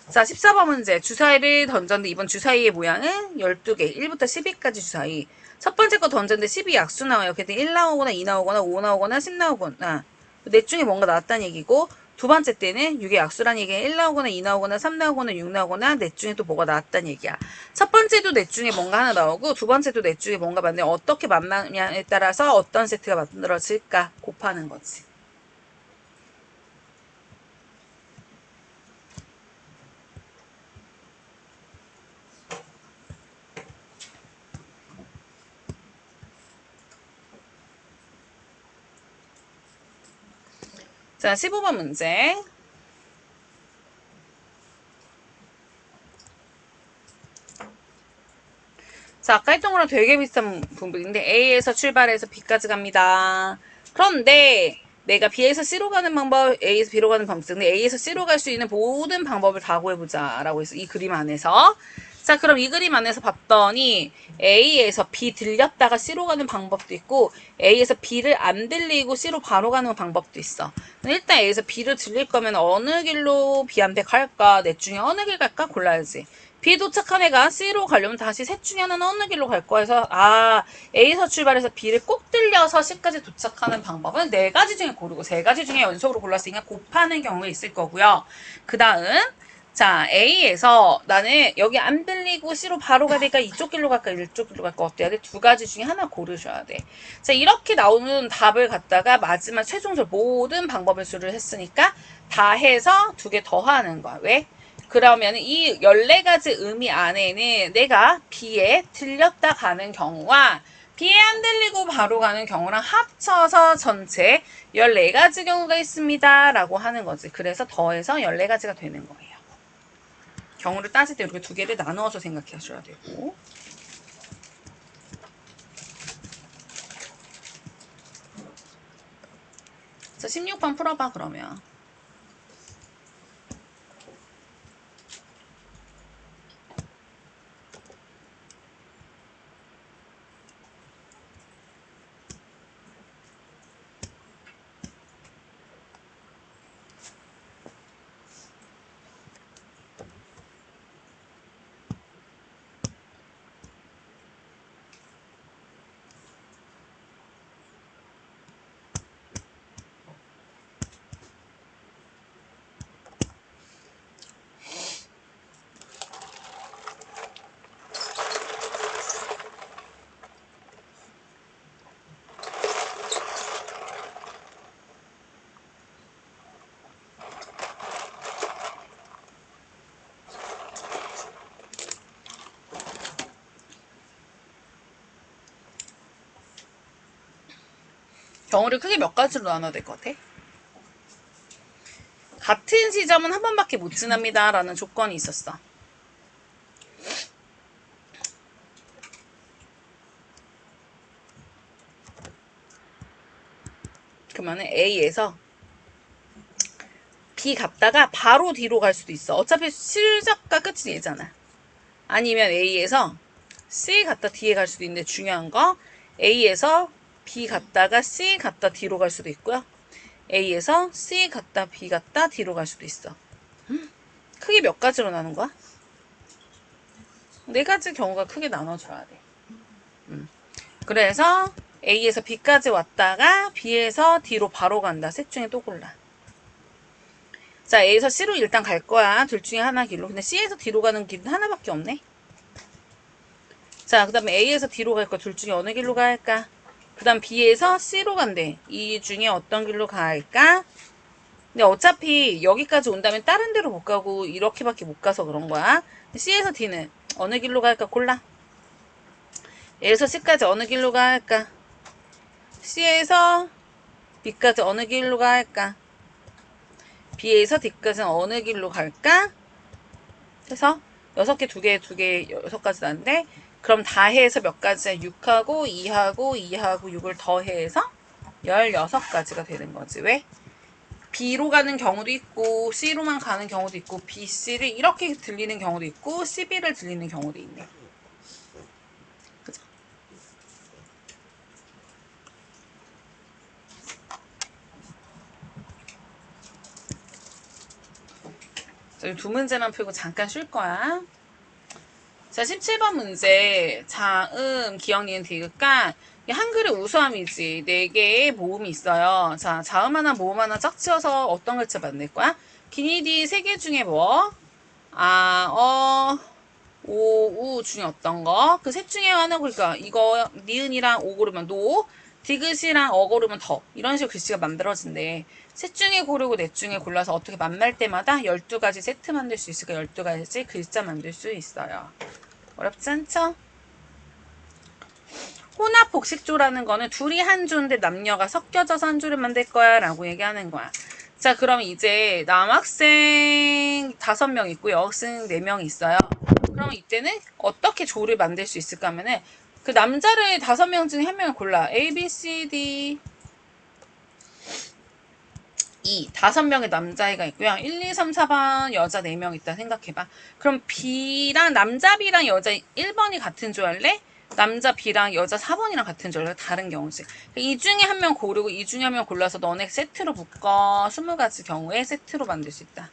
자, 14번 문제. 주사위를 던졌는데 이번 주사위의 모양은 12개. 1부터 10위까지 주사위. 첫 번째 거 던졌는데 10이 약수 나와요. 그랬더니 1 나오거나 2 나오거나 5 나오거나 10 나오거나 넷 중에 뭔가 나왔다는 얘기고 두 번째 때는 6의 약수란 얘기야. 1 나오거나 2 나오거나 3 나오거나 6 나오거나 넷 중에 또 뭐가 나왔다는 얘기야. 첫 번째도 넷 중에 뭔가 하나 나오고 두 번째도 넷 중에 뭔가 만나면 어떻게 만나냐에 따라서 어떤 세트가 만들어질까 곱하는 거지. 자, 15번 문제. 자, 아까 했던 거랑 되게 비슷한 부분인데 A에서 출발해서 B까지 갑니다. 그런데 내가 B에서 C로 가는 방법, A에서 B로 가는 방법, 근데 A에서 C로 갈 수 있는 모든 방법을 다 구해보자 라고 해서 이 그림 안에서 자, 그럼 이 그림 안에서 봤더니 A에서 B 들렸다가 C로 가는 방법도 있고 A에서 B를 안 들리고 C로 바로 가는 방법도 있어. 일단 A에서 B를 들릴 거면 어느 길로 B한테 갈까? 넷 중에 어느 길 갈까? 골라야지. B 도착한 애가 C로 가려면 다시 셋 중에 하나는 어느 길로 갈 거야 해서 A에서 출발해서 B를 꼭 들려서 C까지 도착하는 방법은 4가지 중에 고르고 3가지 중에 연속으로 골랐으니까 곱하는 경우가 있을 거고요. 그 다음 자, A에서 나는 여기 안 들리고 C로 바로 가니까 이쪽 길로 갈까, 이쪽 길로 갈까 어때야 돼? 두 가지 중에 하나 고르셔야 돼. 자, 이렇게 나오는 답을 갖다가 마지막 최종적으로 모든 방법의 수를 했으니까 다 해서 두 개 더하는 거야. 왜? 그러면 이 14가지 의미 안에는 내가 B에 들렸다 가는 경우와 B에 안 들리고 바로 가는 경우랑 합쳐서 전체 14가지 경우가 있습니다. 라고 하는 거지. 그래서 더해서 14가지가 되는 거예요. 경우를 따질 때 이렇게 두 개를 나누어서 생각하셔야 되고. 자, 16번 풀어봐, 그러면. 경우를 크게 몇 가지로 나눠야 될 것 같아? 같은 시점은 한 번밖에 못 지납니다. 라는 조건이 있었어. 그러면 A에서 B 갔다가 바로 뒤로 갈 수도 있어. 어차피 시작과 끝이 얘잖아. 아니면 A에서 C 갔다 D에 갈 수도 있는데 중요한 거 A에서 B 갔다가 C 갔다 D로 갈 수도 있고요. A에서 C 갔다 B 갔다 D로 갈 수도 있어. 크게 몇 가지로 나눈 거야? 네 가지 경우가 크게 나눠줘야 돼. 그래서 A에서 B까지 왔다가 B에서 D로 바로 간다. 셋 중에 또 골라. 자, A에서 C로 일단 갈 거야. 둘 중에 하나 길로. 근데 C에서 D로 가는 길은 하나밖에 없네. 자, 그 다음에 A에서 D로 갈 거 둘 중에 어느 길로 가야 할까? 그 다음 B에서 C로 간대. 이 중에 어떤 길로 가야 할까? 근데 어차피 여기까지 온다면 다른 데로 못 가고 이렇게밖에 못 가서 그런 거야. C에서 D는 어느 길로 갈까? 골라. A에서 C까지 어느 길로 가야 할까? C에서 B까지 어느 길로 가야 할까? B에서 D까지는 어느 길로 갈까? 해서 6개, 2개, 2개, 6가지 나는데 그럼 다 해서 몇 가지야? 6하고 2하고 2하고 6을 더해서 16가지가 되는 거지. 왜? B로 가는 경우도 있고 C로만 가는 경우도 있고 B, C를 이렇게 들리는 경우도 있고 C, B를 들리는 경우도 있네. 그죠? 자, 두 문제만 풀고 잠깐 쉴 거야. 자, 17번 문제. 자음, 기억, 니은, 디귿과 한글의 우수함이지. 4개의 모음이 있어요. 자, 자음 하나, 모음 하나 짝지어서 어떤 글자 만들 거야? 기니디 3개 중에 뭐? 아, 오, 우 중에 어떤 거? 그 셋 중에 하나, 그러니까 이거 니은이랑 오 고르면 노, 디귿이랑 어 고르면 더. 이런 식으로 글씨가 만들어진대. 셋 중에 고르고 넷 중에 골라서 어떻게 만날 때마다 12가지 세트 만들 수 있을까? 12가지 글자 만들 수 있어요. 어렵지 않죠? 혼합 복식조라는 거는 둘이 한 조인데 남녀가 섞여져서 한 조를 만들 거야 라고 얘기하는 거야. 자, 그럼 이제 남학생 5명 있고 여학생 4명 있어요. 그럼 이때는 어떻게 조를 만들 수 있을까 하면은 그 남자를 5명 중에 한 명을 골라. A, B, C, D, E 5명의 남자애가 있고요. 1, 2, 3, 4번 여자 4명 있다 생각해봐. 그럼 B랑 남자 B랑 여자 1번이 같은 조 할래? 남자 B랑 여자 4번이랑 같은 조 할래? 다른 경우지. 이 중에 한 명 고르고 이 중에 한 명 골라서 너네 세트로 묶어. 20가지 경우에 세트로 만들 수 있다.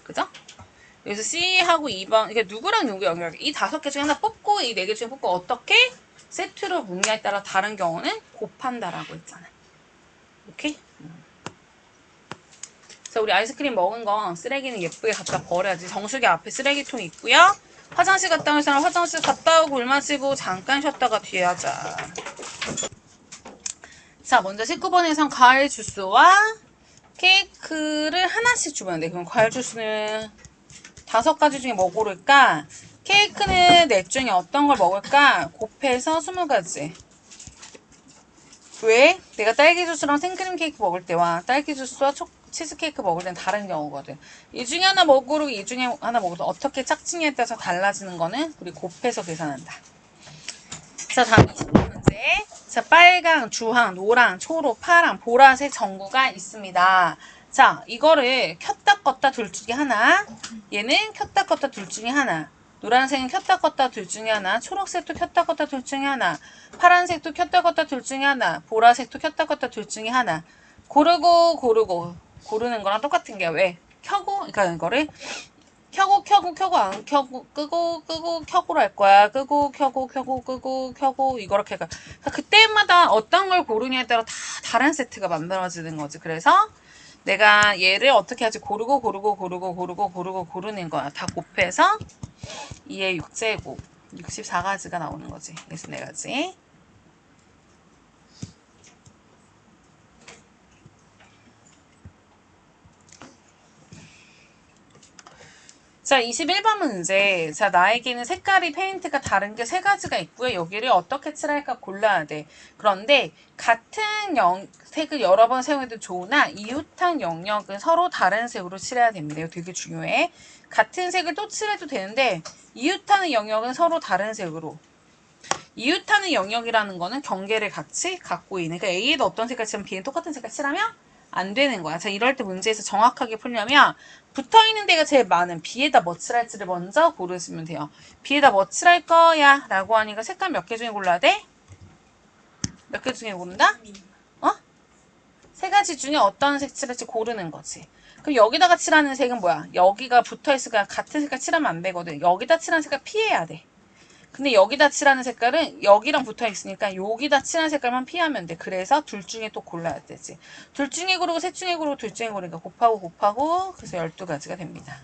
그죠? 여기서 C하고 2번, 이게 누구랑 누구 연결, 이 5개 중에 하나 뽑고, 이 4개 중에 뽑고, 어떻게 세트로 묶냐에 따라 다른 경우는 곱한다라고 했잖아. 오케이? 자, 우리 아이스크림 먹은 거 쓰레기는 예쁘게 갖다 버려야지. 정수기 앞에 쓰레기통 있고요. 화장실 갔다 올 사람 화장실 갔다 오고 물 마시고 잠깐 쉬었다가 뒤에 하자. 자, 먼저 19번에선 과일 주스와 케이크를 하나씩 주면 돼. 그럼 과일 주스는 5가지 중에 뭐 고를까? 케이크는 4 중에 어떤 걸 먹을까? 곱해서 20가지. 왜? 내가 딸기 주스랑 생크림 케이크 먹을 때와 딸기 주스와 치즈케이크 먹을 땐 다른 경우거든. 이 중에 하나 먹으로 이 중에 하나 먹으로 어떻게 짝짓냐에 따라서 달라지는 거는 우리 곱해서 계산한다. 자, 다음 20번 문제. 자, 빨강, 주황, 노랑, 초록, 파랑, 보라색 전구가 있습니다. 자, 이거를 켰다 껐다 둘 중에 하나, 얘는 켰다 껐다 둘 중에 하나, 노란색은 켰다 껐다 둘 중에 하나, 초록색도 켰다 껐다 둘 중에 하나, 파란색도 켰다 껐다 둘 중에 하나, 보라색도 켰다 껐다 둘 중에 하나. 고르고 고르는 거랑 똑같은 게 왜? 켜고, 그러니까 이거를 켜고 안 켜고 끄고 켜고로 할 거야. 끄고 끄고 이렇게 그러니까 그때마다 어떤 걸 고르냐에 따라 다 다른 세트가 만들어지는 거지. 그래서 내가 얘를 어떻게 하지? 고르는 거야. 다 곱해서 2의 6제곱 64가지가 나오는 거지. 64가지. 자, 21번 문제. 자, 나에게는 색깔이 페인트가 다른 게 3가지가 있고요. 여기를 어떻게 칠할까 골라야 돼. 그런데 같은 색을 여러 번 사용해도 좋으나 이웃한 영역은 서로 다른 색으로 칠해야 됩니다. 이거 되게 중요해. 같은 색을 또 칠해도 되는데 이웃하는 영역은 서로 다른 색으로. 이웃하는 영역이라는 거는 경계를 같이 갖고 있는. 그러니까 A에도 어떤 색깔 칠하면 B는 똑같은 색깔 칠하면 안 되는 거야. 자, 이럴 때 문제에서 정확하게 풀려면 붙어있는 데가 제일 많은 B에다 뭐 칠할지를 먼저 고르시면 돼요. B에다 뭐 칠할 거야? 라고 하니까 색깔 몇 개 중에 골라야 돼? 몇 개 중에 고른다? 3가지 중에 어떤 색 칠할지 고르는 거지. 그럼 여기다가 칠하는 색은 뭐야? 여기가 붙어있으니까 같은 색깔 칠하면 안 되거든. 여기다 칠하는 색깔 피해야 돼. 근데 여기다 칠하는 색깔은 여기랑 붙어 있으니까 여기다 칠하는 색깔만 피하면 돼. 그래서 둘 중에 또 골라야 되지. 둘 중에 고르고 셋 중에 고르고 둘 중에 고르니까 곱하고 그래서 12가지가 됩니다.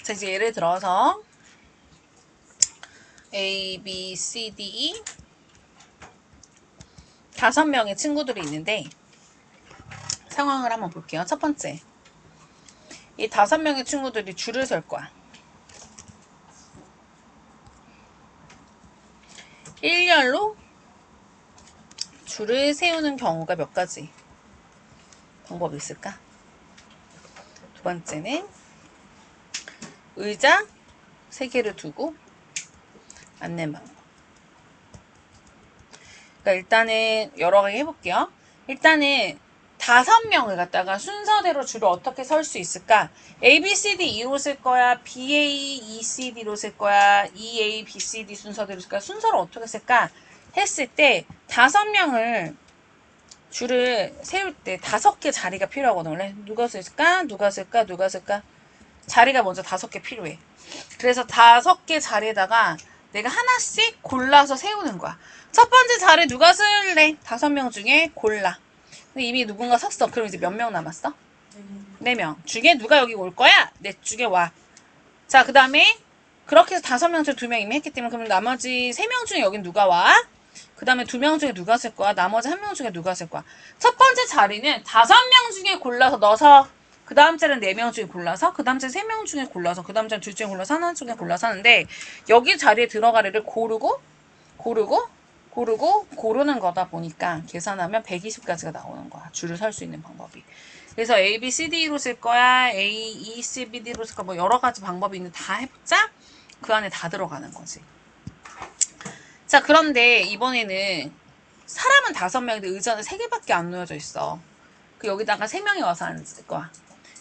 자, 이제 예를 들어서 A, B, C, D, E 5명의 친구들이 있는데 상황을 한번 볼게요. 첫 번째, 이 5명의 친구들이 줄을 설 거야. 일렬로 줄을 세우는 경우가 몇 가지 방법이 있을까? 두 번째는 의자 3개를 두고 앉는 방법. 그러니까 일단은 여러 가지 해볼게요. 일단은 5명을 갖다가 순서대로 줄을 어떻게 설 수 있을까? A, B, C, D, E로 쓸 거야? B, A, E, C, D로 쓸 거야? E, A, B, C, D 순서대로 쓸 거야? 순서를 어떻게 쓸까? 했을 때 5명을 줄을 세울 때 5개 자리가 필요하거든. 원래 누가 쓸까? 자리가 먼저 5개 필요해. 그래서 5개 자리에다가 내가 하나씩 골라서 세우는 거야. 첫 번째 자리 누가 쓸래? 5명 중에 골라. 근데 이미 누군가 섰어. 그럼 이제 몇 명 남았어? 4명. 중에 누가 여기 올 거야? 내 쪽에 와. 자, 그 다음에 그렇게 해서 5명 중에 2명 이미 했기 때문에 그럼 나머지 3명 중에 여긴 누가 와? 그 다음에 2명 중에 누가 쓸 거야? 나머지 1명 중에 누가 쓸 거야? 첫 번째 자리는 5명 중에 골라서 넣어서 그 다음 자리는 4명 중에 골라서 그 다음 자리 3명 중에 골라서 그 다음 자리 둘 중에 골라서 하나 중에 골라서 하는데 여기 자리에 들어가리를 고르는 거다 보니까 계산하면 120가지가 나오는 거야. 줄을 설 수 있는 방법이. 그래서 A, B, C, D로 쓸 거야. A, E, C, B, D로 쓸 거야. 뭐 여러 가지 방법이 있는데 다 해봤자 그 안에 다 들어가는 거지. 자, 그런데 이번에는 사람은 5명인데 의자는 3개밖에 안 놓여져 있어. 그 여기다가 3명이 와서 앉을 거야.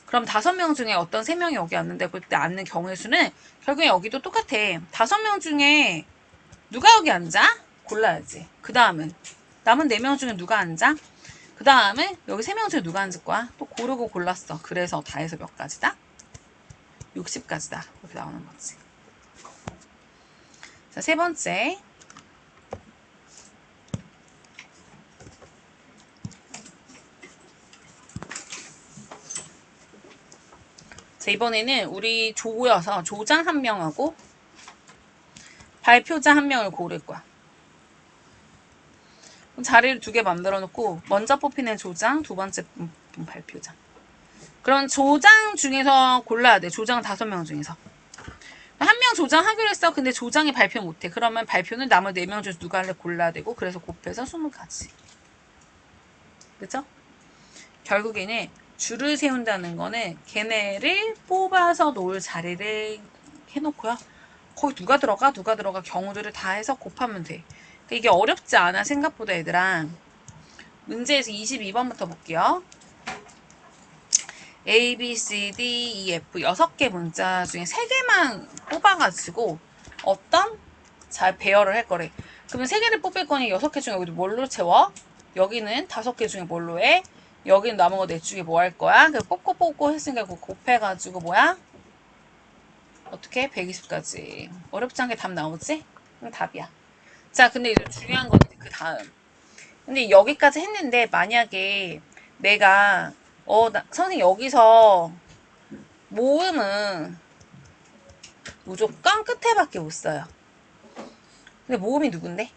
그럼 5명 중에 어떤 3명이 여기 앉는데 그때 앉는 경우의 수는 결국에 여기도 똑같아. 5명 중에 누가 여기 앉아? 골라야지. 그 다음은 남은 4명 중에 누가 앉아? 그 다음에 여기 3명 중에 누가 앉을 거야? 또 고르고 골랐어. 그래서 다 해서 몇 가지다? 60가지다. 이렇게 나오는 거지. 자, 세 번째. 자, 이번에는 우리 조여서 조장 1명하고 발표자 1명을 고를 거야. 자리를 2개 만들어 놓고 먼저 뽑히는 조장, 두 번째 발표자. 그럼 조장 중에서 골라야 돼. 조장 5명 중에서. 1명 조장하기로 했어. 근데 조장이 발표 못해. 그러면 발표는 나머지 4명 중에서 누가 할래 골라야 되고, 그래서 곱해서 20가지. 그쵸? 결국에는 줄을 세운다는 거는 걔네를 뽑아서 놓을 자리를 해놓고요. 거기 누가 들어가 경우들을 다 해서 곱하면 돼. 그러니까 이게 어렵지 않아 생각보다 얘들아. 문제에서 22번부터 볼게요. A, B, C, D, E, F 6개 문자 중에 3개만 뽑아가지고 어떤 잘 배열을 할 거래. 그러면 3개를 뽑을 거니 6개 중에 여기도 뭘로 채워? 여기는 5개 중에 뭘로 해? 여기는 남은 거 4 중에 뭐 할 거야? 뽑고 했으니까 그거 곱해가지고 뭐야? 어떻게? 120까지. 어렵지 않게 답 나오지? 그럼 답이야. 자, 근데 이제 중요한 건 그 다음. 근데 여기까지 했는데 만약에 내가 선생님 여기서 모음은 무조건 끝에밖에 못 써요. 근데 모음이 누군데?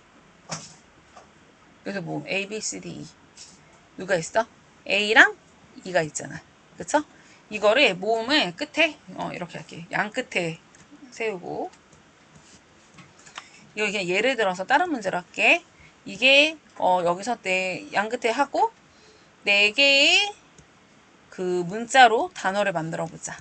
그래서 모음 A, B, C, D, E 누가 있어? A랑 E가 있잖아. 그쵸? 이거를 모음을 끝에 이렇게 할게. 양 끝에 세우고 이거 그냥 예를 들어서 다른 문제로 할게. 이게 여기서 내 양 끝에 하고 4개의 그 문자로 단어를 만들어 보자.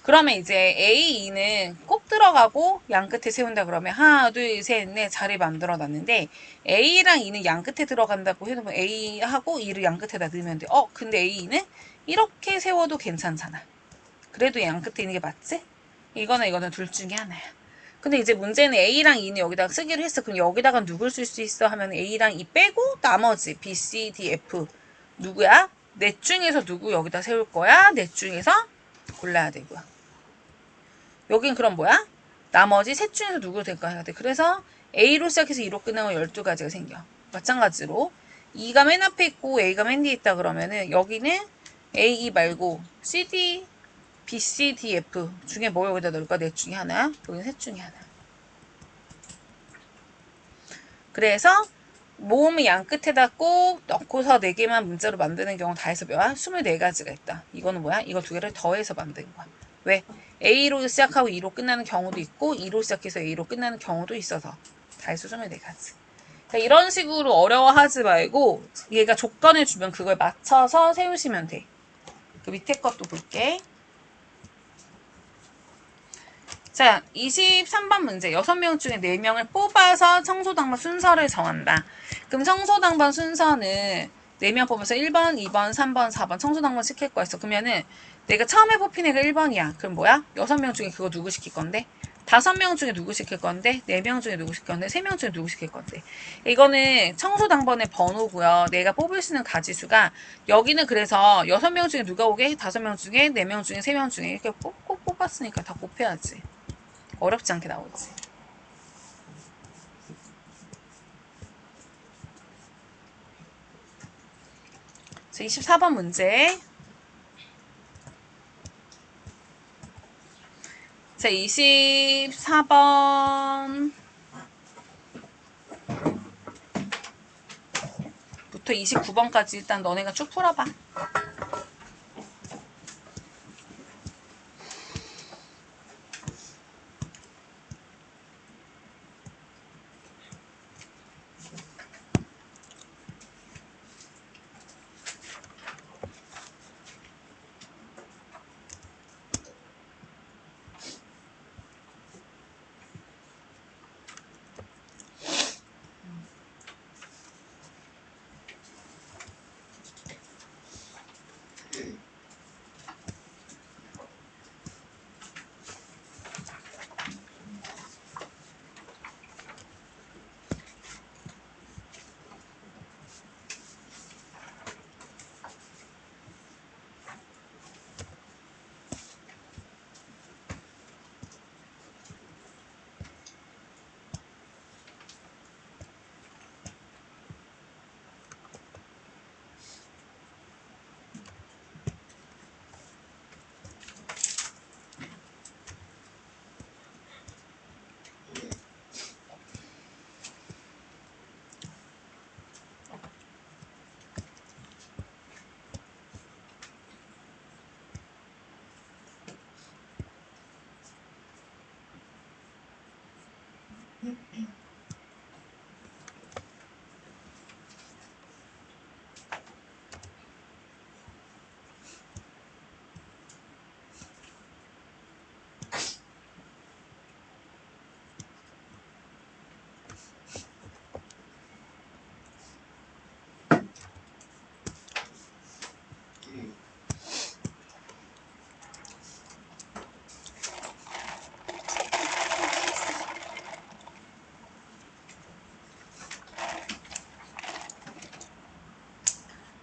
그러면 이제 A, E는 꼭 들어가고 양 끝에 세운다 그러면 하나, 둘, 셋, 넷 자리 만들어 놨는데 A랑 E는 양 끝에 들어간다고 해놓으면 A하고 E를 양 끝에다 넣으면 돼. 근데 A, E는 이렇게 세워도 괜찮잖아. 그래도 양 끝에 있는 게 맞지? 이거는 둘 중에 하나야. 근데 이제 문제는 A랑 E는 여기다가 쓰기로 했어. 그럼 여기다가 누굴 쓸 수 있어? 하면 A랑 E 빼고 나머지 B, C, D, F 누구야? 넷 중에서 누구 여기다 세울 거야? 넷 중에서 골라야 되고요. 여긴 그럼 뭐야? 나머지 셋 중에서 누구 될까 해야 돼. 그래서 A로 시작해서 E로 끝나면 12가지가 생겨. 마찬가지로 E가 맨 앞에 있고 A가 맨 뒤에 있다 그러면은 여기는 A, E 말고 C, D, B, C, D, F 중에 뭐 여기다 넣을까? 넷 중에 하나. 여기는 셋 중에 하나. 그래서 모음을 양 끝에다 꼭 넣고서 4개만 문자로 만드는 경우 다 해서 뭐야? 24가지가 있다. 이거는 뭐야? 이거 2개를 더해서 만든 거야. 왜? A로 시작하고 E로 끝나는 경우도 있고 E로 시작해서 A로 끝나는 경우도 있어서 다 해서 24가지. 그러니까 이런 식으로 어려워하지 말고 얘가 조건을 주면 그걸 맞춰서 세우시면 돼. 그 밑에 것도 볼게. 자, 23번 문제. 6명 중에 4명을 뽑아서 청소당번 순서를 정한다. 그럼 청소당번 순서는 4명 뽑아서 1번, 2번, 3번, 4번 청소당번 시킬 거였어. 그러면은 내가 처음에 뽑힌 애가 1번이야. 그럼 뭐야? 6명 중에 그거 누구 시킬 건데? 5명 중에 누구 시킬 건데? 4명 중에 누구 시킬 건데? 3명 중에 누구 시킬 건데? 이거는 청소당번의 번호고요. 내가 뽑을 수 있는 가지수가 여기는 그래서 6명 중에 누가 오게? 5명 중에 4명 중에 3명 중에 이렇게 뽑았으니까 다 곱해야지. 어렵지 않게 나오지. 자, 24번 문제. 자, 24번 부터 29번까지 일단 너네가 쭉 풀어봐.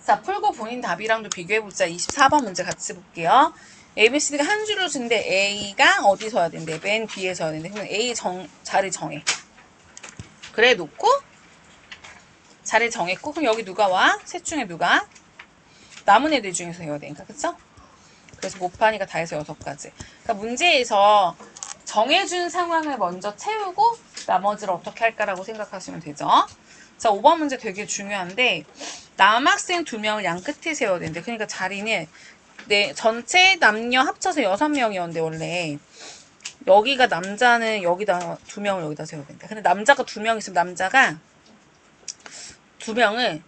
자, 풀고 본인 답이랑도 비교해보자. 24번 문제 같이 볼게요. ABCD가 한 줄을 쓰는데 A가 어디 서야 된대? 맨 뒤에 서야 된대. 그러면 A 자리 정해. 그래 놓고 자리 정했고 그럼 여기 누가 와? 셋 중에 누가? 남은 애들 중에서 해야 되니까. 그쵸? 그래서 곱하니까 다 해서 6가지. 그러니까 문제에서 정해준 상황을 먼저 채우고 나머지를 어떻게 할까라고 생각하시면 되죠. 자, 5번 문제 되게 중요한데 남학생 2명을 양 끝에 세워야 되는데 그러니까 자리는 전체 남녀 합쳐서 6명이었는데 원래 여기가 남자는 여기다 2명을 여기다 세워야 된다. 근데 남자가 2명 있으면 남자가 2명을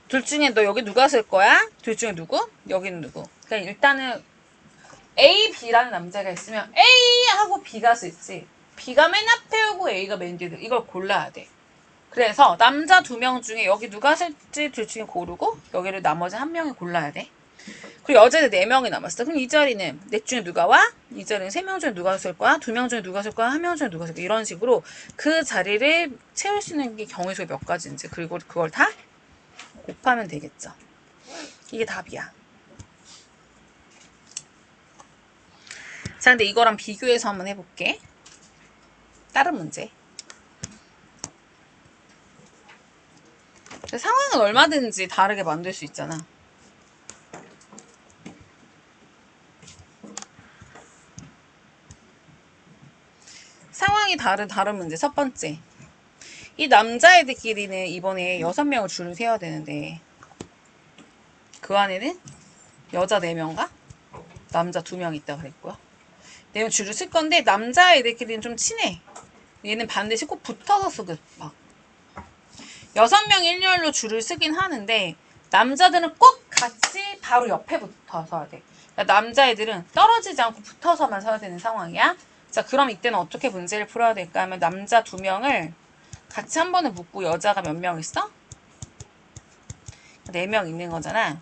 둘 중에 너 여기 누가 쓸 거야? 둘 중에 누구? 여기는 누구? 그러니까 일단은 A, B라는 남자가 있으면 A 하고 B가 쓸지 B가 맨 앞에 오고 A가 맨 뒤에 이걸 골라야 돼. 그래서 남자 2명 중에 여기 누가 쓸지 둘 중에 고르고 여기를 나머지 1명이 골라야 돼. 그리고 여자들 4명이 남았어. 그럼 이 자리는 넷 중에 누가 와? 이 자리는 3명 중에 누가 쓸 거야? 2명 중에 누가 쓸 거야? 1명 중에 누가 쓸 거야? 이런 식으로 그 자리를 채울 수 있는 게 경우의 수가 몇 가지인지 그리고 그걸 다 곱하면 되겠죠. 이게 답이야. 자, 근데 이거랑 비교해서 한번 해볼게. 다른 문제. 상황은 얼마든지 다르게 만들 수 있잖아. 상황이 다른 문제. 첫 번째. 이 남자애들끼리는 이번에 6명을 줄을 세워야 되는데 그 안에는 여자 4명과 남자 2명 있다 그랬고요. 4명 줄을 쓸 건데 남자애들끼리는 좀 친해. 얘는 반드시 꼭 붙어서 쓰고 막 6명 일렬로 줄을 쓰긴 하는데 남자들은 꼭 같이 바로 옆에 붙어 서야 돼. 그러니까 남자애들은 떨어지지 않고 붙어서만 서야 되는 상황이야. 자, 그럼 이때는 어떻게 문제를 풀어야 될까 하면 남자 2명을 같이 한 번에 묶고 여자가 몇 명 있어? 4명 있는 거잖아.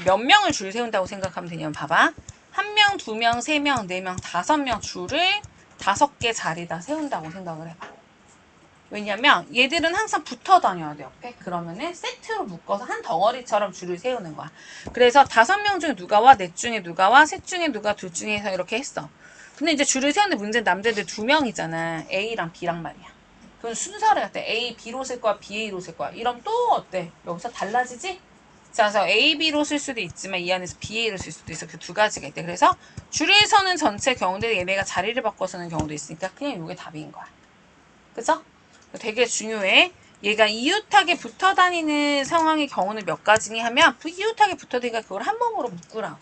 몇 명을 줄 세운다고 생각하면 되냐면 봐봐. 1명, 2명, 3명, 4명, 5명 줄을 5개 자리다 세운다고 생각을 해봐. 왜냐면 얘들은 항상 붙어 다녀야 돼 옆에. 그러면은 세트로 묶어서 한 덩어리처럼 줄을 세우는 거야. 그래서 5명 중에 누가 와, 넷 중에 누가 와, 셋 중에 누가, 둘 중에서 이렇게 했어. 근데 이제 줄을 세우는데 문제는 남자들 2명이잖아. A랑 B랑 말이야. 그럼 순서를 할때 A, B로 쓸 거야, B, A로 쓸 거야. 이러면 또 어때? 여기서 달라지지? 자, 그래서 A, B로 쓸 수도 있지만 이 안에서 B, A로 쓸 수도 있어. 그 2가지가 있대. 그래서 줄을 서는 전체 경우인데 얘네가 자리를 바꿔 서는 경우도 있으니까 그냥 이게 답인 거야. 그죠? 되게 중요해. 얘가 이웃하게 붙어 다니는 상황의 경우는 몇 가지니 하면 이웃하게 붙어 다니니까 그걸 한 몸으로 묶으라고.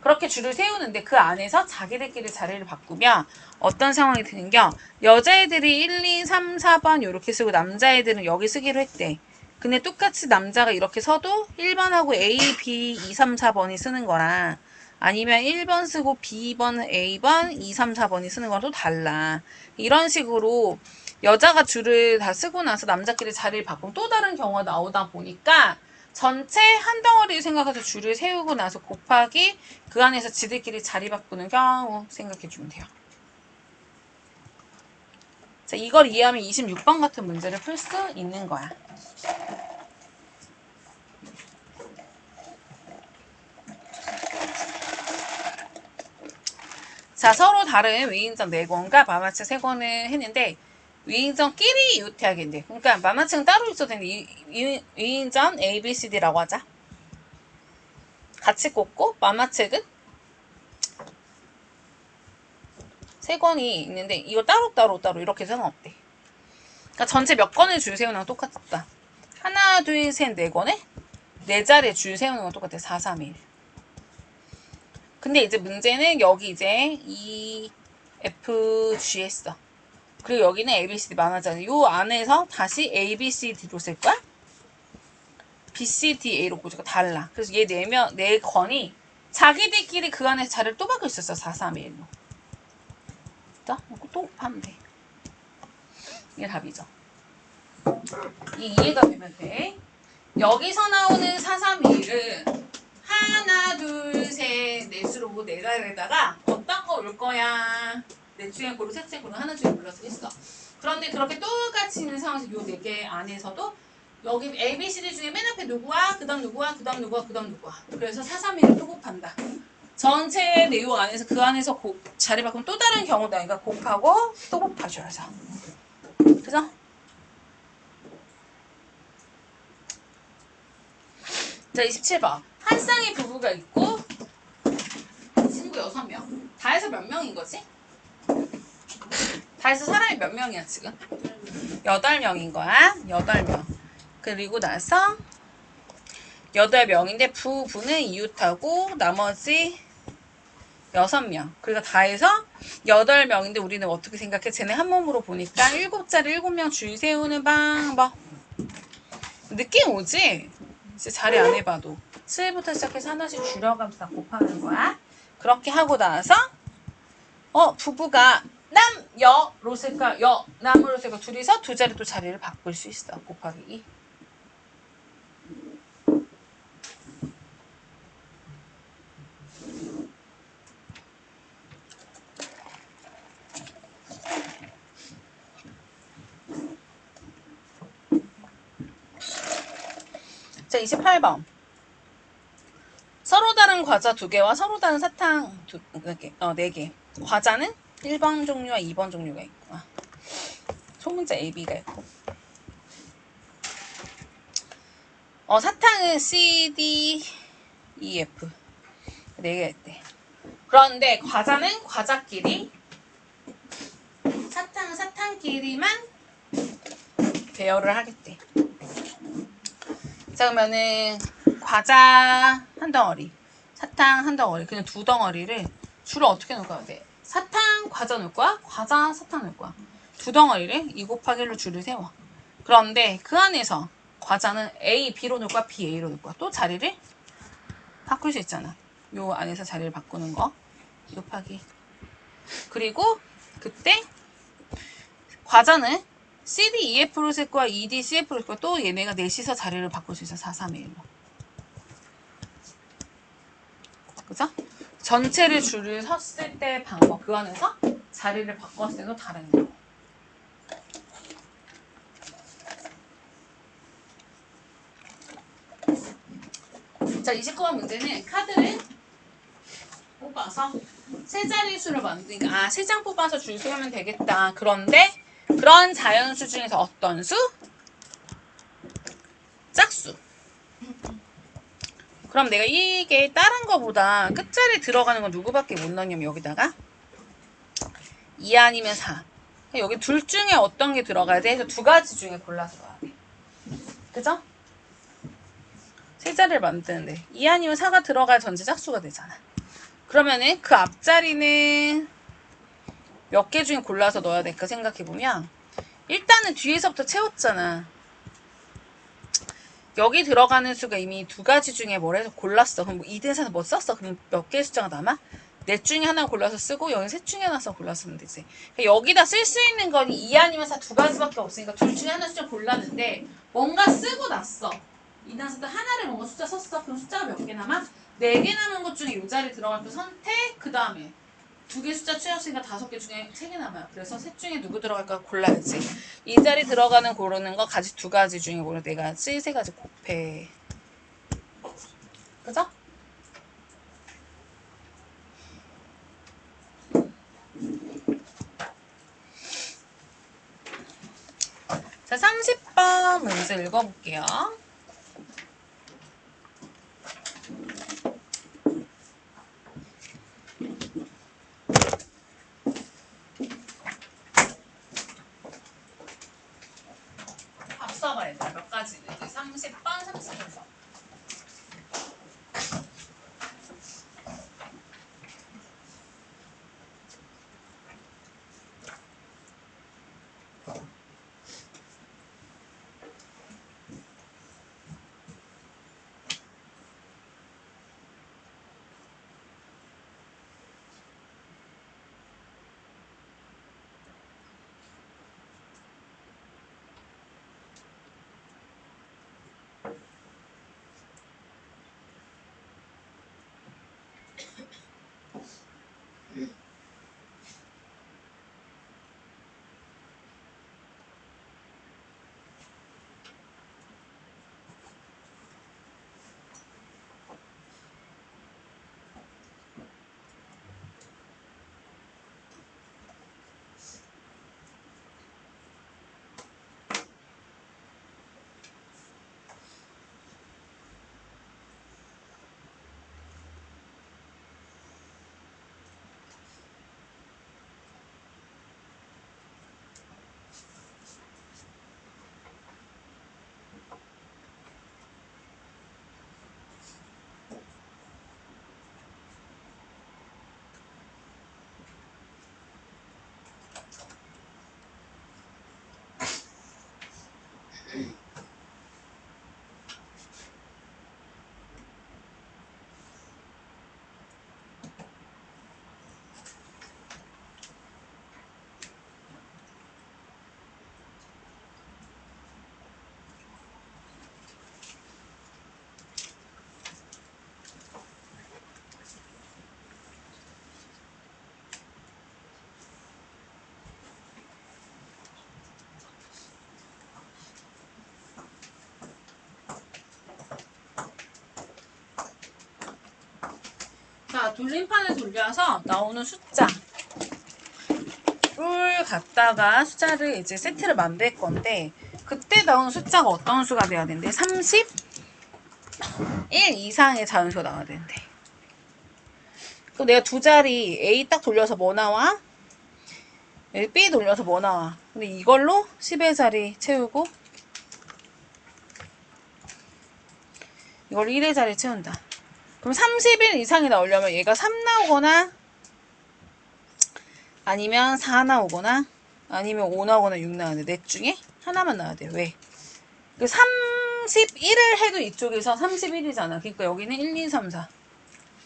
그렇게 줄을 세우는데 그 안에서 자기들끼리 자리를 바꾸면 어떤 상황이 드는겨? 여자애들이 1, 2, 3, 4번 이렇게 쓰고 남자애들은 여기 쓰기로 했대. 근데 똑같이 남자가 이렇게 서도 1번하고 A, B, 2, 3, 4번이 쓰는 거랑 아니면 1번 쓰고 B번, A번, 2, 3, 4번이 쓰는 거랑 또 달라. 이런 식으로 여자가 줄을 다 쓰고 나서 남자끼리 자리를 바꾸면 또 다른 경우가 나오다 보니까 전체 한 덩어리를 생각해서 줄을 세우고 나서 곱하기 그 안에서 지들끼리 자리 바꾸는 경우 생각해주면 돼요. 자, 이걸 이해하면 26번 같은 문제를 풀 수 있는 거야. 자, 서로 다른 위인전 4권과 만화책 3권을 했는데 위인전끼리 이웃해야겠네. 그러니까 만화책은 따로 있어도 되는데 위인전 A, B, C, D라고 하자. 같이 꽂고 만화책은 3권이 있는데 이거 따로 이렇게 해서는 어때? 그러니까 전체 몇 권을 줄 세우는 건 똑같다. 하나, 둘, 셋, 4권에 4자리에 줄 세우는 건 똑같아. 4, 3, 1. 근데 이제 문제는 여기 이제 E, F, G 했어. 그리고 여기는 A, B, C, D 많아잖아. 요 안에서 다시 A, B, C, D로 쓸 거야? B, C, D, A로 보니까 달라. 그래서 얘 네 건이 자기들끼리 그 안에서 자리를 또 바꿀 수 있어. 4, 3, 1로. 자, 또 하면 돼. 이게 답이죠. 이해가 되면 돼. 여기서 나오는 4, 3, 1은 하나, 둘, 셋, 넷으로 네 자리에다가 어떤 거 올 거야? 넷 중에 고르, 셋 중에 고르, 하나 중에 골라서 했어. 그런데 그렇게 똑같이 있는 상황에서 요 네 개 안에서도 여기 A, B, C, D 중에 맨 앞에 누구야? 그 다음 누구야? 그 다음 누구야? 그 다음 누구야? 그래서 4, 3, 1을 또 곱한다. 전체 내용 안에서 그 안에서 자리 바꾸면 또 다른 경우다. 그러니까 곱하고 또 곱하셔야죠. 그죠? 자, 27번. 한 쌍의 부부가 있고 친구 6명. 다 해서 몇 명인 거지? 다 해서 사람이 몇 명이야 지금? 8명인 거야. 8명. 그리고 나서 8명인데 부부는 이웃하고 나머지 6명. 그러니까 다 해서 8명인데 우리는 어떻게 생각해? 쟤네 한 몸으로 보니까 7자리 7명 줄 세우는 방법. 느낌 오지? 이제 자리 안 해봐도 7부터 시작해서 하나씩 줄여가면서 곱하는 거야. 그렇게 하고 나서 부부가 남, 여로 쓸까? 여, 남으로 쓸까? 둘이서 두 자리 또 자리를 바꿀 수 있어. 곱하기 2. 자, 28번. 서로 다른 과자 2개와 서로 다른 사탕 4개. 과자는 1번 종류와 2번 종류가 있고. 소문자 A, B가 있고. 사탕은 C, D, E, F. 4개가 있대. 그런데 과자는 과자끼리, 사탕은 사탕끼리만 배열을 하겠대. 자, 그러면은 과자 한 덩어리, 사탕 한 덩어리, 그냥 2덩어리를 주로 어떻게 놓을 거야? 돼? 사탕, 과자 놓을 거야? 과자, 사탕 놓을 거야. 2덩어리를 2 곱하기 1로 줄을 세워. 그런데 그 안에서 과자는 A, B로 놓을 거야? B, A로 놓을 거야? 또 자리를 바꿀 수 있잖아. 요 안에서 자리를 바꾸는 거. 곱하기. 그리고 그때 과자는 C, D, E, F로 쓸 거야? E, D, C, F로 쓸 거야? 또 얘네가 넷이서 자리를 바꿀 수 있어. 4, 3, 1로. 그죠? 전체를 줄을 섰을 때 방법. 그 안에서 자리를 바꿨을 때도 다른 거. 자, 29번 문제는 카드를 뽑아서 세 자릿수를 만드니까 세 장 뽑아서 줄 세우면 되겠다. 그런데 그런 자연수 중에서 어떤 수? 짝수. 그럼 내가 이게 다른 거보다 끝자리 들어가는 건 누구밖에 못 넣냐면 여기다가 2 아니면 4. 여기 둘 중에 어떤 게 들어가야 돼? 그래서 2가지 중에 골라서 넣어야 돼. 그죠? 세 자리를 만드는데 2 아니면 4가 들어가야 전체 짝수가 되잖아. 그러면은 그 앞자리는 몇 개 중에 골라서 넣어야 될까 생각해보면 일단은 뒤에서부터 채웠잖아. 여기 들어가는 수가 이미 2가지 중에 뭘 해서 골랐어. 그럼 뭐 2든 4든 뭐 썼어? 그럼 몇 개의 숫자가 남아? 넷 중에 하나 골라서 쓰고 여기 셋 중에 하나 써 골라서 쓰면 되지. 그러니까 여기다 쓸 수 있는 건 2 아니면 4 2가지밖에 없으니까 둘 중에 하나 숫자 골랐는데 뭔가 쓰고 났어. 2나 4든 하나를 뭔가 숫자 썼어. 그럼 숫자가 몇 개 남아? 4개 남은 것 중에 이 자리 들어갈 거 선택 그 다음에 2개 숫자 추렸으니까 5개 중에 3개 남아요. 그래서 셋 중에 누구 들어갈까 골라야지. 이 자리 들어가는 고르는 거 가지 2가지 중에 고르 4가지, 3가지 곱해. 그죠? 자, 30번 문제 읽어볼게요. 앞서봐 얘들아. 몇 가지 있는지. 30번, 31번. 자, 돌림판을 돌려서 나오는 숫자 를 갖다가 숫자를 이제 세트를 만들 건데, 그때 나오는 숫자가 어떤 수가 돼야 된대? 31 이상의 자연수가 나와야 된대. 그럼 내가 두 자리 A 딱 돌려서 뭐 나와? B 돌려서 뭐 나와? 근데 이걸로 10의 자리 채우고 이걸 1의 자리 채운다. 그럼 31 이상이 나오려면 얘가 3 나오거나 아니면 4 나오거나 아니면 5 나오거나 6 나와야 돼. 넷 중에 하나만 나와야 돼. 왜? 그 31을 해도 이쪽에서 31이잖아. 그러니까 여기는 1, 2, 3, 4.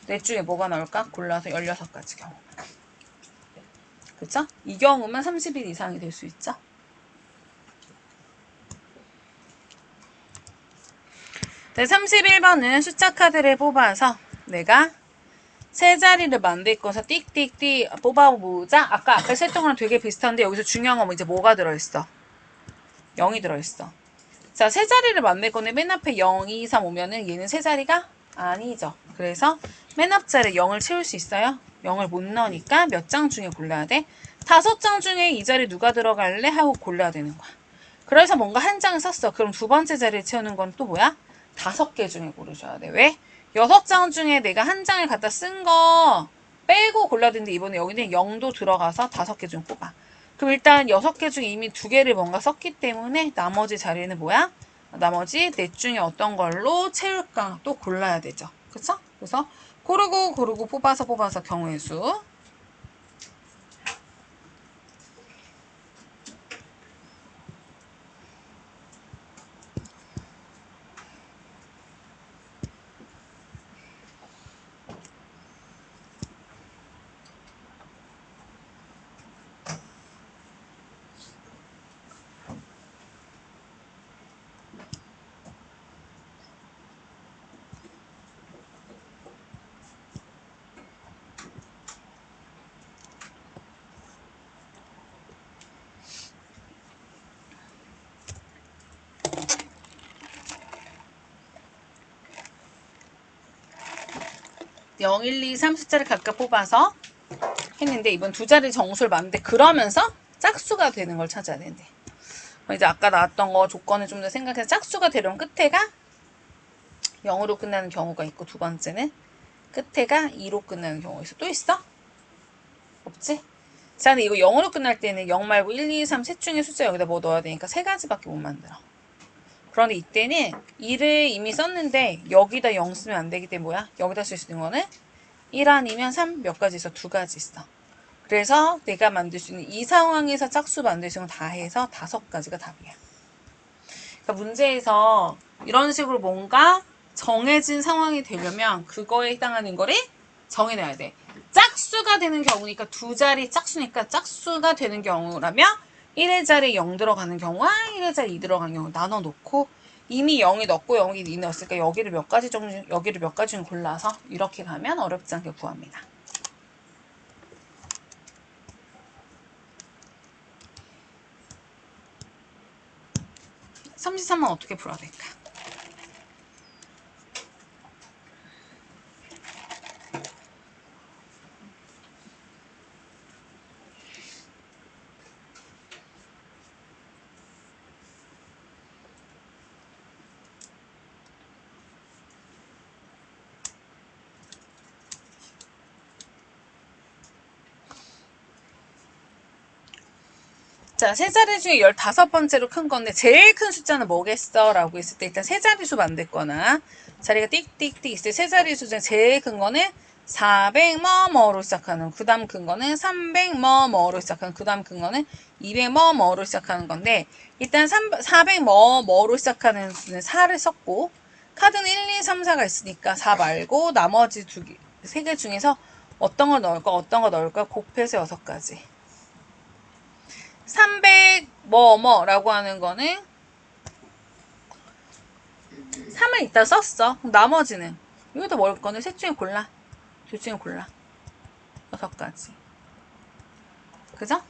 넷 중에 뭐가 나올까? 골라서 16가지 경우. 그쵸? 이 경우만 30일 이상이 될 수 있죠. 네, 31번은 숫자 카드를 뽑아서 내가 세 자리를 만들 거서 띡띡띡 뽑아보자. 아까 앞에 했던 거랑 되게 비슷한데 여기서 중요한 건 이제 뭐가 들어있어? 0이 들어있어. 자, 세 자리를 만들 건데 맨 앞에 0, 2, 3 오면은 얘는 세 자리가 아니죠. 그래서 맨 앞자리에 0을 채울 수 있어요? 0을 못 넣으니까 몇 장 중에 골라야 돼? 5장 중에 이 자리 누가 들어갈래? 하고 골라야 되는 거야. 그래서 뭔가 한 장을 썼어. 그럼 두 번째 자리를 채우는 건 또 뭐야? 5개 중에 고르셔야 돼. 왜? 6장 중에 내가 한 장을 갖다 쓴 거 빼고 골라야 되는데 이번에 여기는 0도 들어가서 5개 중 뽑아. 그럼 일단 6개 중에 이미 2개를 뭔가 썼기 때문에 나머지 자리는 뭐야? 나머지 넷 중에 어떤 걸로 채울까 또 골라야 되죠. 그쵸? 그래서 고르고 뽑아서 경우의 수. (0, 1, 2, 3) 숫자를 각각 뽑아서 했는데 이번 두 자리 정수를 맞는데 그러면서 짝수가 되는 걸 찾아야 되는데 이제 아까 나왔던 거 조건을 좀 더 생각해서 짝수가 되려면 끝에가 0으로 끝나는 경우가 있고 두 번째는 끝에가 2로 끝나는 경우가 있어. 또 있어? 없지? 자, 근데 이거 0으로 끝날 때는 0 말고 1, 2, 3 셋 중에 숫자 여기다 뭐 넣어야 되니까 세 가지밖에 못 만들어. 그런데 이때는 2를 이미 썼는데 여기다 0 쓰면 안 되기 때문에 뭐야? 여기다 쓸 수 있는 거는 1 아니면 3 몇 가지 있어? 2가지 있어. 그래서 내가 만들 수 있는 이 상황에서 짝수 만들 수 있는 거 다 해서 5가지가 답이야. 그러니까 문제에서 이런 식으로 뭔가 정해진 상황이 되려면 그거에 해당하는 거를 정해놔야 돼. 짝수가 되는 경우니까 두 자리 짝수니까 짝수가 되는 경우라면 1의 자리에 0 들어가는 경우와 1의 자리에 2 들어가는 경우 나눠 놓고 이미 0이 넣고 0이 2 넣었으니까 여기를 몇 가지 중 골라서 이렇게 가면 어렵지 않게 구합니다. 33번 어떻게 풀어야 될까? 자, 세 자리 중에 15번째로 큰 건데 제일 큰 숫자는 뭐겠어? 라고 했을 때 일단 세 자리수 만들 거나 자리가 띡띡띡 있을 때 세 자리수 중에 제일 큰 거는 400 뭐뭐로 시작하는, 그 다음 큰 거는 300 뭐뭐로 시작하는, 그 다음 큰 거는 200 뭐뭐로 시작하는 건데 일단 400 뭐뭐로 시작하는 수는 4를 썼고 카드는 1, 2, 3, 4가 있으니까 4 말고 나머지 3개 중에서 어떤 걸 넣을까 어떤 걸 넣을까 곱해서 6가지 300 뭐뭐라고 하는 거는 3을 이따 썼어. 그럼 나머지는 여기다 먹을 거는 셋 중에 골라. 둘 중에 골라. 6가지. 그죠?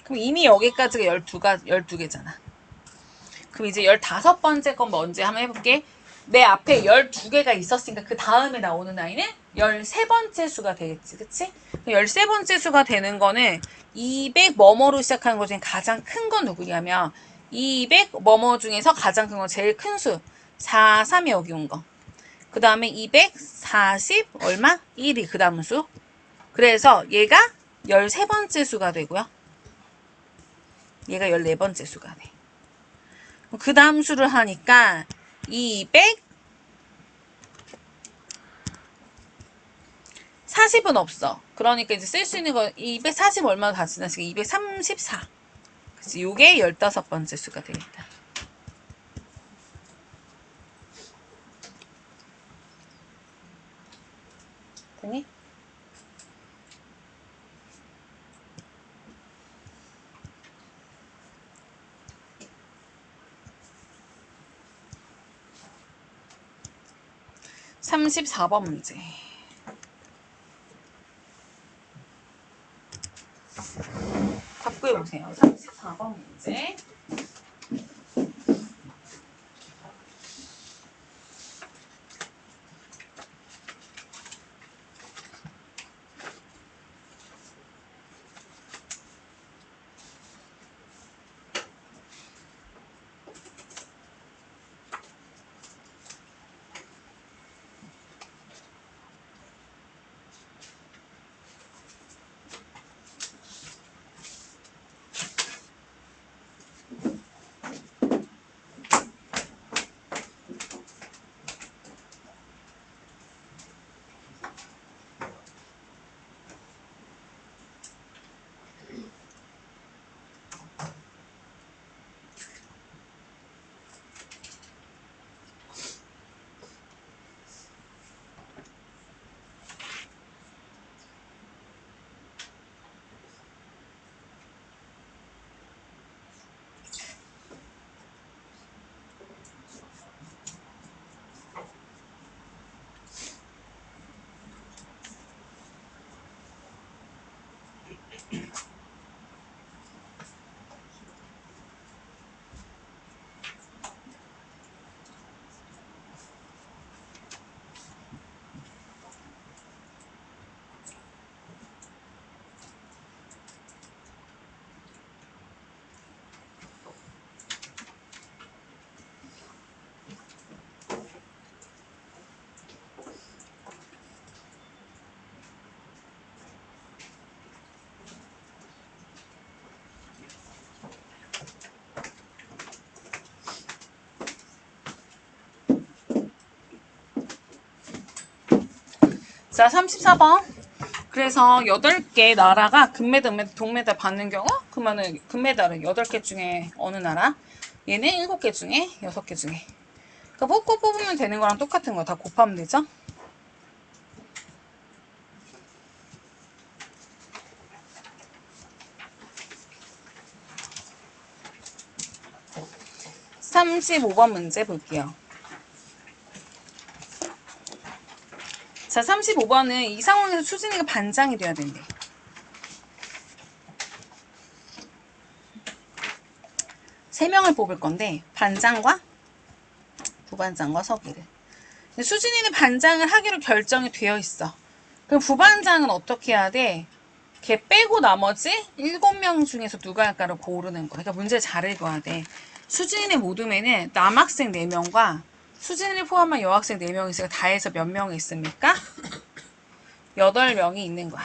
그럼 이미 여기까지가 12개잖아. 그럼 이제 15번째 건 뭔지 한번 해볼게. 내 앞에 12개가 있었으니까 그 다음에 나오는 아이는 13번째 수가 되겠지. 그치? 13번째 수가 되는 거는 200 뭐뭐로 시작하는 것 중에 가장 큰 건 누구냐면 200 뭐뭐 중에서 가장 큰 건 제일 큰 수. 4, 3이 여기 온 거. 그 다음에 240 얼마? 1이 그 다음 수. 그래서 얘가 13번째 수가 되고요. 얘가 14번째 수가 돼. 그 다음 수를 하니까 240은 없어. 그러니까 이제 쓸 수 있는 거 240 얼마나 다 지났으니까 234. 그치? 요게 15번째 수가 되겠다. 됐니? (34번) 문제. 답구해보세요. 34번 문제. 자, 34번. 그래서 8개 나라가 금메달, 동메달 받는 경우, 그러면은 금메달은 8개 중에 어느 나라? 얘는 7개 중에 6개 중에. 그러니까 뽑으면 되는 거랑 똑같은 거 다 곱하면 되죠? (35번) 문제 볼게요. 자, 35번은 이 상황에서 수진이가 반장이 돼야 된대. 세 명을 뽑을 건데 반장과 부반장과 서기를. 수진이는 반장을 하기로 결정이 되어 있어. 그럼 부반장은 어떻게 해야 돼? 걔 빼고 나머지 7명 중에서 누가 할까를 고르는 거야. 그러니까 문제 잘 읽어야 돼. 수진이네 모둠에는 남학생 4명과 수진이를 포함한 여학생 4명이 있으니까 다 해서 몇 명이 있습니까? 8명이 있는 거야.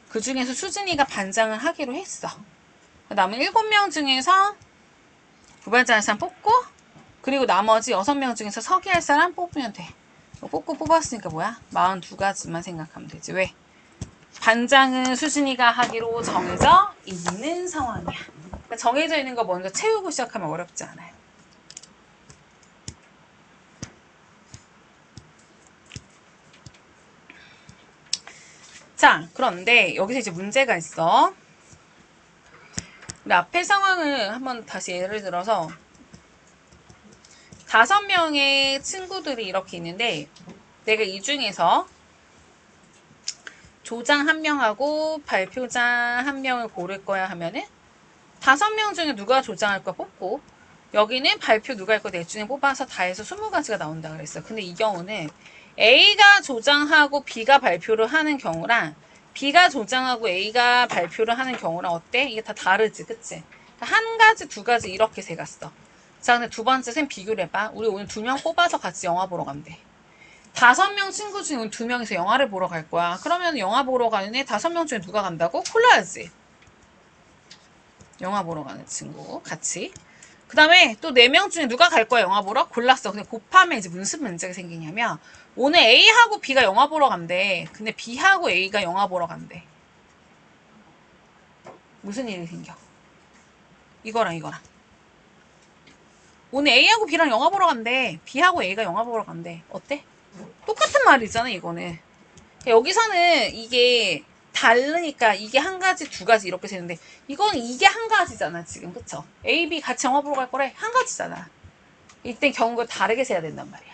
그 중에서 수진이가 반장을 하기로 했어. 남은 7명 중에서 부반장 할 사람 뽑고 그리고 나머지 6명 중에서 서기할 사람 뽑으면 돼. 뽑고 뽑았으니까 뭐야? 42가지만 생각하면 되지. 왜? 반장은 수진이가 하기로 정해져 있는 상황이야. 그러니까 정해져 있는 거 먼저 채우고 시작하면 어렵지 않아요. 자, 그런데 여기서 이제 문제가 있어. 우리 앞에 상황을 한번 다시 예를 들어서 5명의 친구들이 이렇게 있는데 내가 이 중에서 조장 1명하고 발표장 1명을 고를 거야 하면은 5명 중에 누가 조장할 거 뽑고 여기는 발표 누가 할 거 넷 중에 뽑아서 다 해서 20가지가 나온다 그랬어. 근데 이 경우는 A가 조장하고 B가 발표를 하는 경우랑 B가 조장하고 A가 발표를 하는 경우랑 어때? 이게 다 다르지, 그치? 한 가지, 두 가지 이렇게 세 갔어. 자, 근데 두 번째 쌤 비교를 해봐. 우리 오늘 2명 뽑아서 같이 영화 보러 가면 돼. 5명 친구 중에 2명이서 영화를 보러 갈 거야. 그러면 영화 보러 가는 애 5명 중에 누가 간다고? 골라야지. 영화 보러 가는 친구 같이. 그 다음에 또 4명 중에 누가 갈 거야 영화 보러? 골랐어. 근데 곱하면 이제 무슨 문제가 생기냐면 오늘 A하고 B가 영화 보러 간대. 근데 B하고 A가 영화 보러 간대. 무슨 일이 생겨? 이거랑 이거랑. 오늘 A하고 B랑 영화 보러 간대. B하고 A가 영화 보러 간대. 어때? 똑같은 말이잖아 이거는. 여기서는 이게 다르니까 이게 한 가지, 두 가지 이렇게 되는데 이건 이게 한 가지잖아 지금, 그쵸? A, B 같이 영화 보러 갈 거래 한 가지잖아. 이때 경우가 다르게 세야 된단 말이야.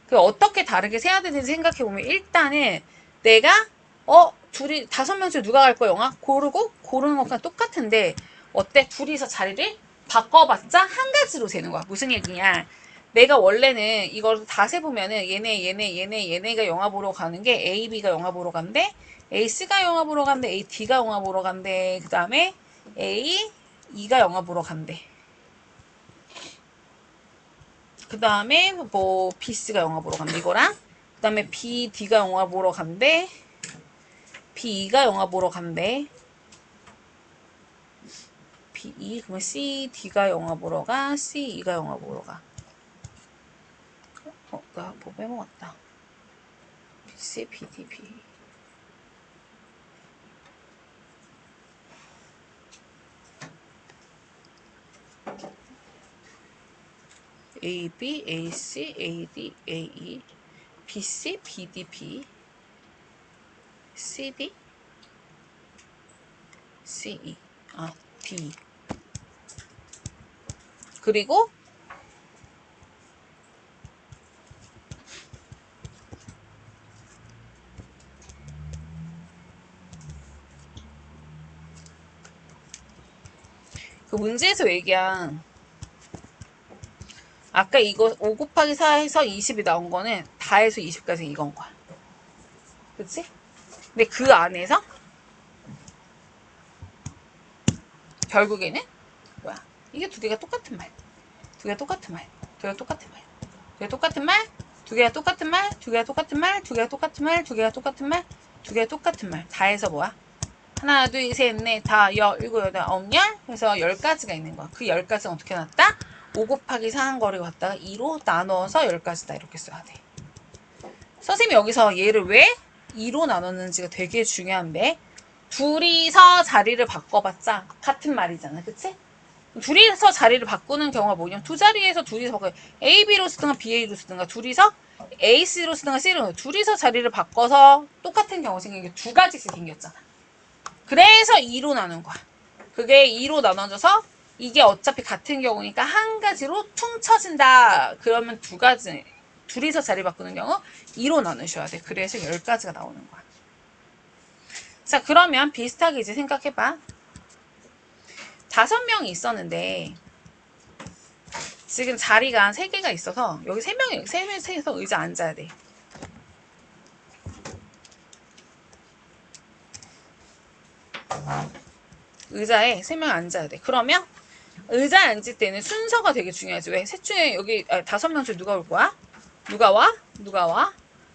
그 어떻게 다르게 세야 되는지 생각해보면 일단은 내가 둘이 5명 중에 누가 갈 거야 영화? 고르고 고르는 것과 똑같은데 어때? 둘이서 자리를 바꿔봤자 한 가지로 세는 거야. 무슨 얘기냐? 내가 원래는 이걸 다 세보면은 얘네가 영화 보러 가는 게 A, B가 영화 보러 간대. A, C가 영화 보러 간대. A, D가 영화 보러 간대. 그 다음에 A, E가 영화 보러 간대. 그 다음에 뭐 B, C가 영화 보러 간대. 이거랑 그 다음에 B, D가 영화 보러 간대. B, E가 영화 보러 간대. B, E 그러면 C, D가 영화 보러 가. C, E가 영화 보러 가. 나 뭐 빼먹었다. C, B, D, B. A, B, A, C, A, D, A, E, B, C, B, D, B, C, D, C, E, D. 그리고 그 문제에서 얘기한 아까 이거 5 곱하기 4에서 20이 나온 거는 다 해서 20까지 이건 거야. 그치? 근데 그 안에서 결국에는 뭐야? 이게 두 개가 똑같은 말. 두 개가 똑같은 말. 두 개가 똑같은 말. 두 개가 똑같은 말. 두 개가 똑같은 말. 두 개가 똑같은 말. 두 개가 똑같은 말. 두 개가 똑같은 말. 두 개가 똑같은 말. 다 해서 뭐야? 하나, 둘, 셋, 넷, 다, 일곱, 여덟, 아홉, 열. 그래서 10가지가 있는 거야. 그 10가지는 어떻게 나왔다? 5 곱하기 4 한 거를 갖다가 2로 나눠서 10가지다. 이렇게 써야 돼. 선생님이 여기서 얘를 왜 2로 나눴는지가 되게 중요한데 둘이서 자리를 바꿔봤자 같은 말이잖아. 그치? 둘이서 자리를 바꾸는 경우가 뭐냐면 두 자리에서 둘이서 바꿔요. A, B로 쓰든가 B, A로 쓰든가 둘이서 A, C로 쓰든가 C로 둘이서 자리를 바꿔서 똑같은 경우 생긴 게 두 가지씩 생겼잖아. 그래서 2로 나눈 거야. 그게 2로 나눠져서 이게 어차피 같은 경우니까 한 가지로 퉁쳐진다. 그러면 두 가지 둘이서 자리 바꾸는 경우 2로 나누셔야 돼. 그래서 10가지가 나오는 거야. 자, 그러면 비슷하게 이제 생각해봐. 5명이 있었는데 지금 자리가 3개가 있어서 여기 3명에서 의자 앉아야 돼. 의자에 3명 앉아야 돼. 그러면 의자에 앉을 때는 순서가 되게 중요하지. 왜? 셋 중에 여기 5명 중에 누가 올 거야? 누가 와? 누가 와?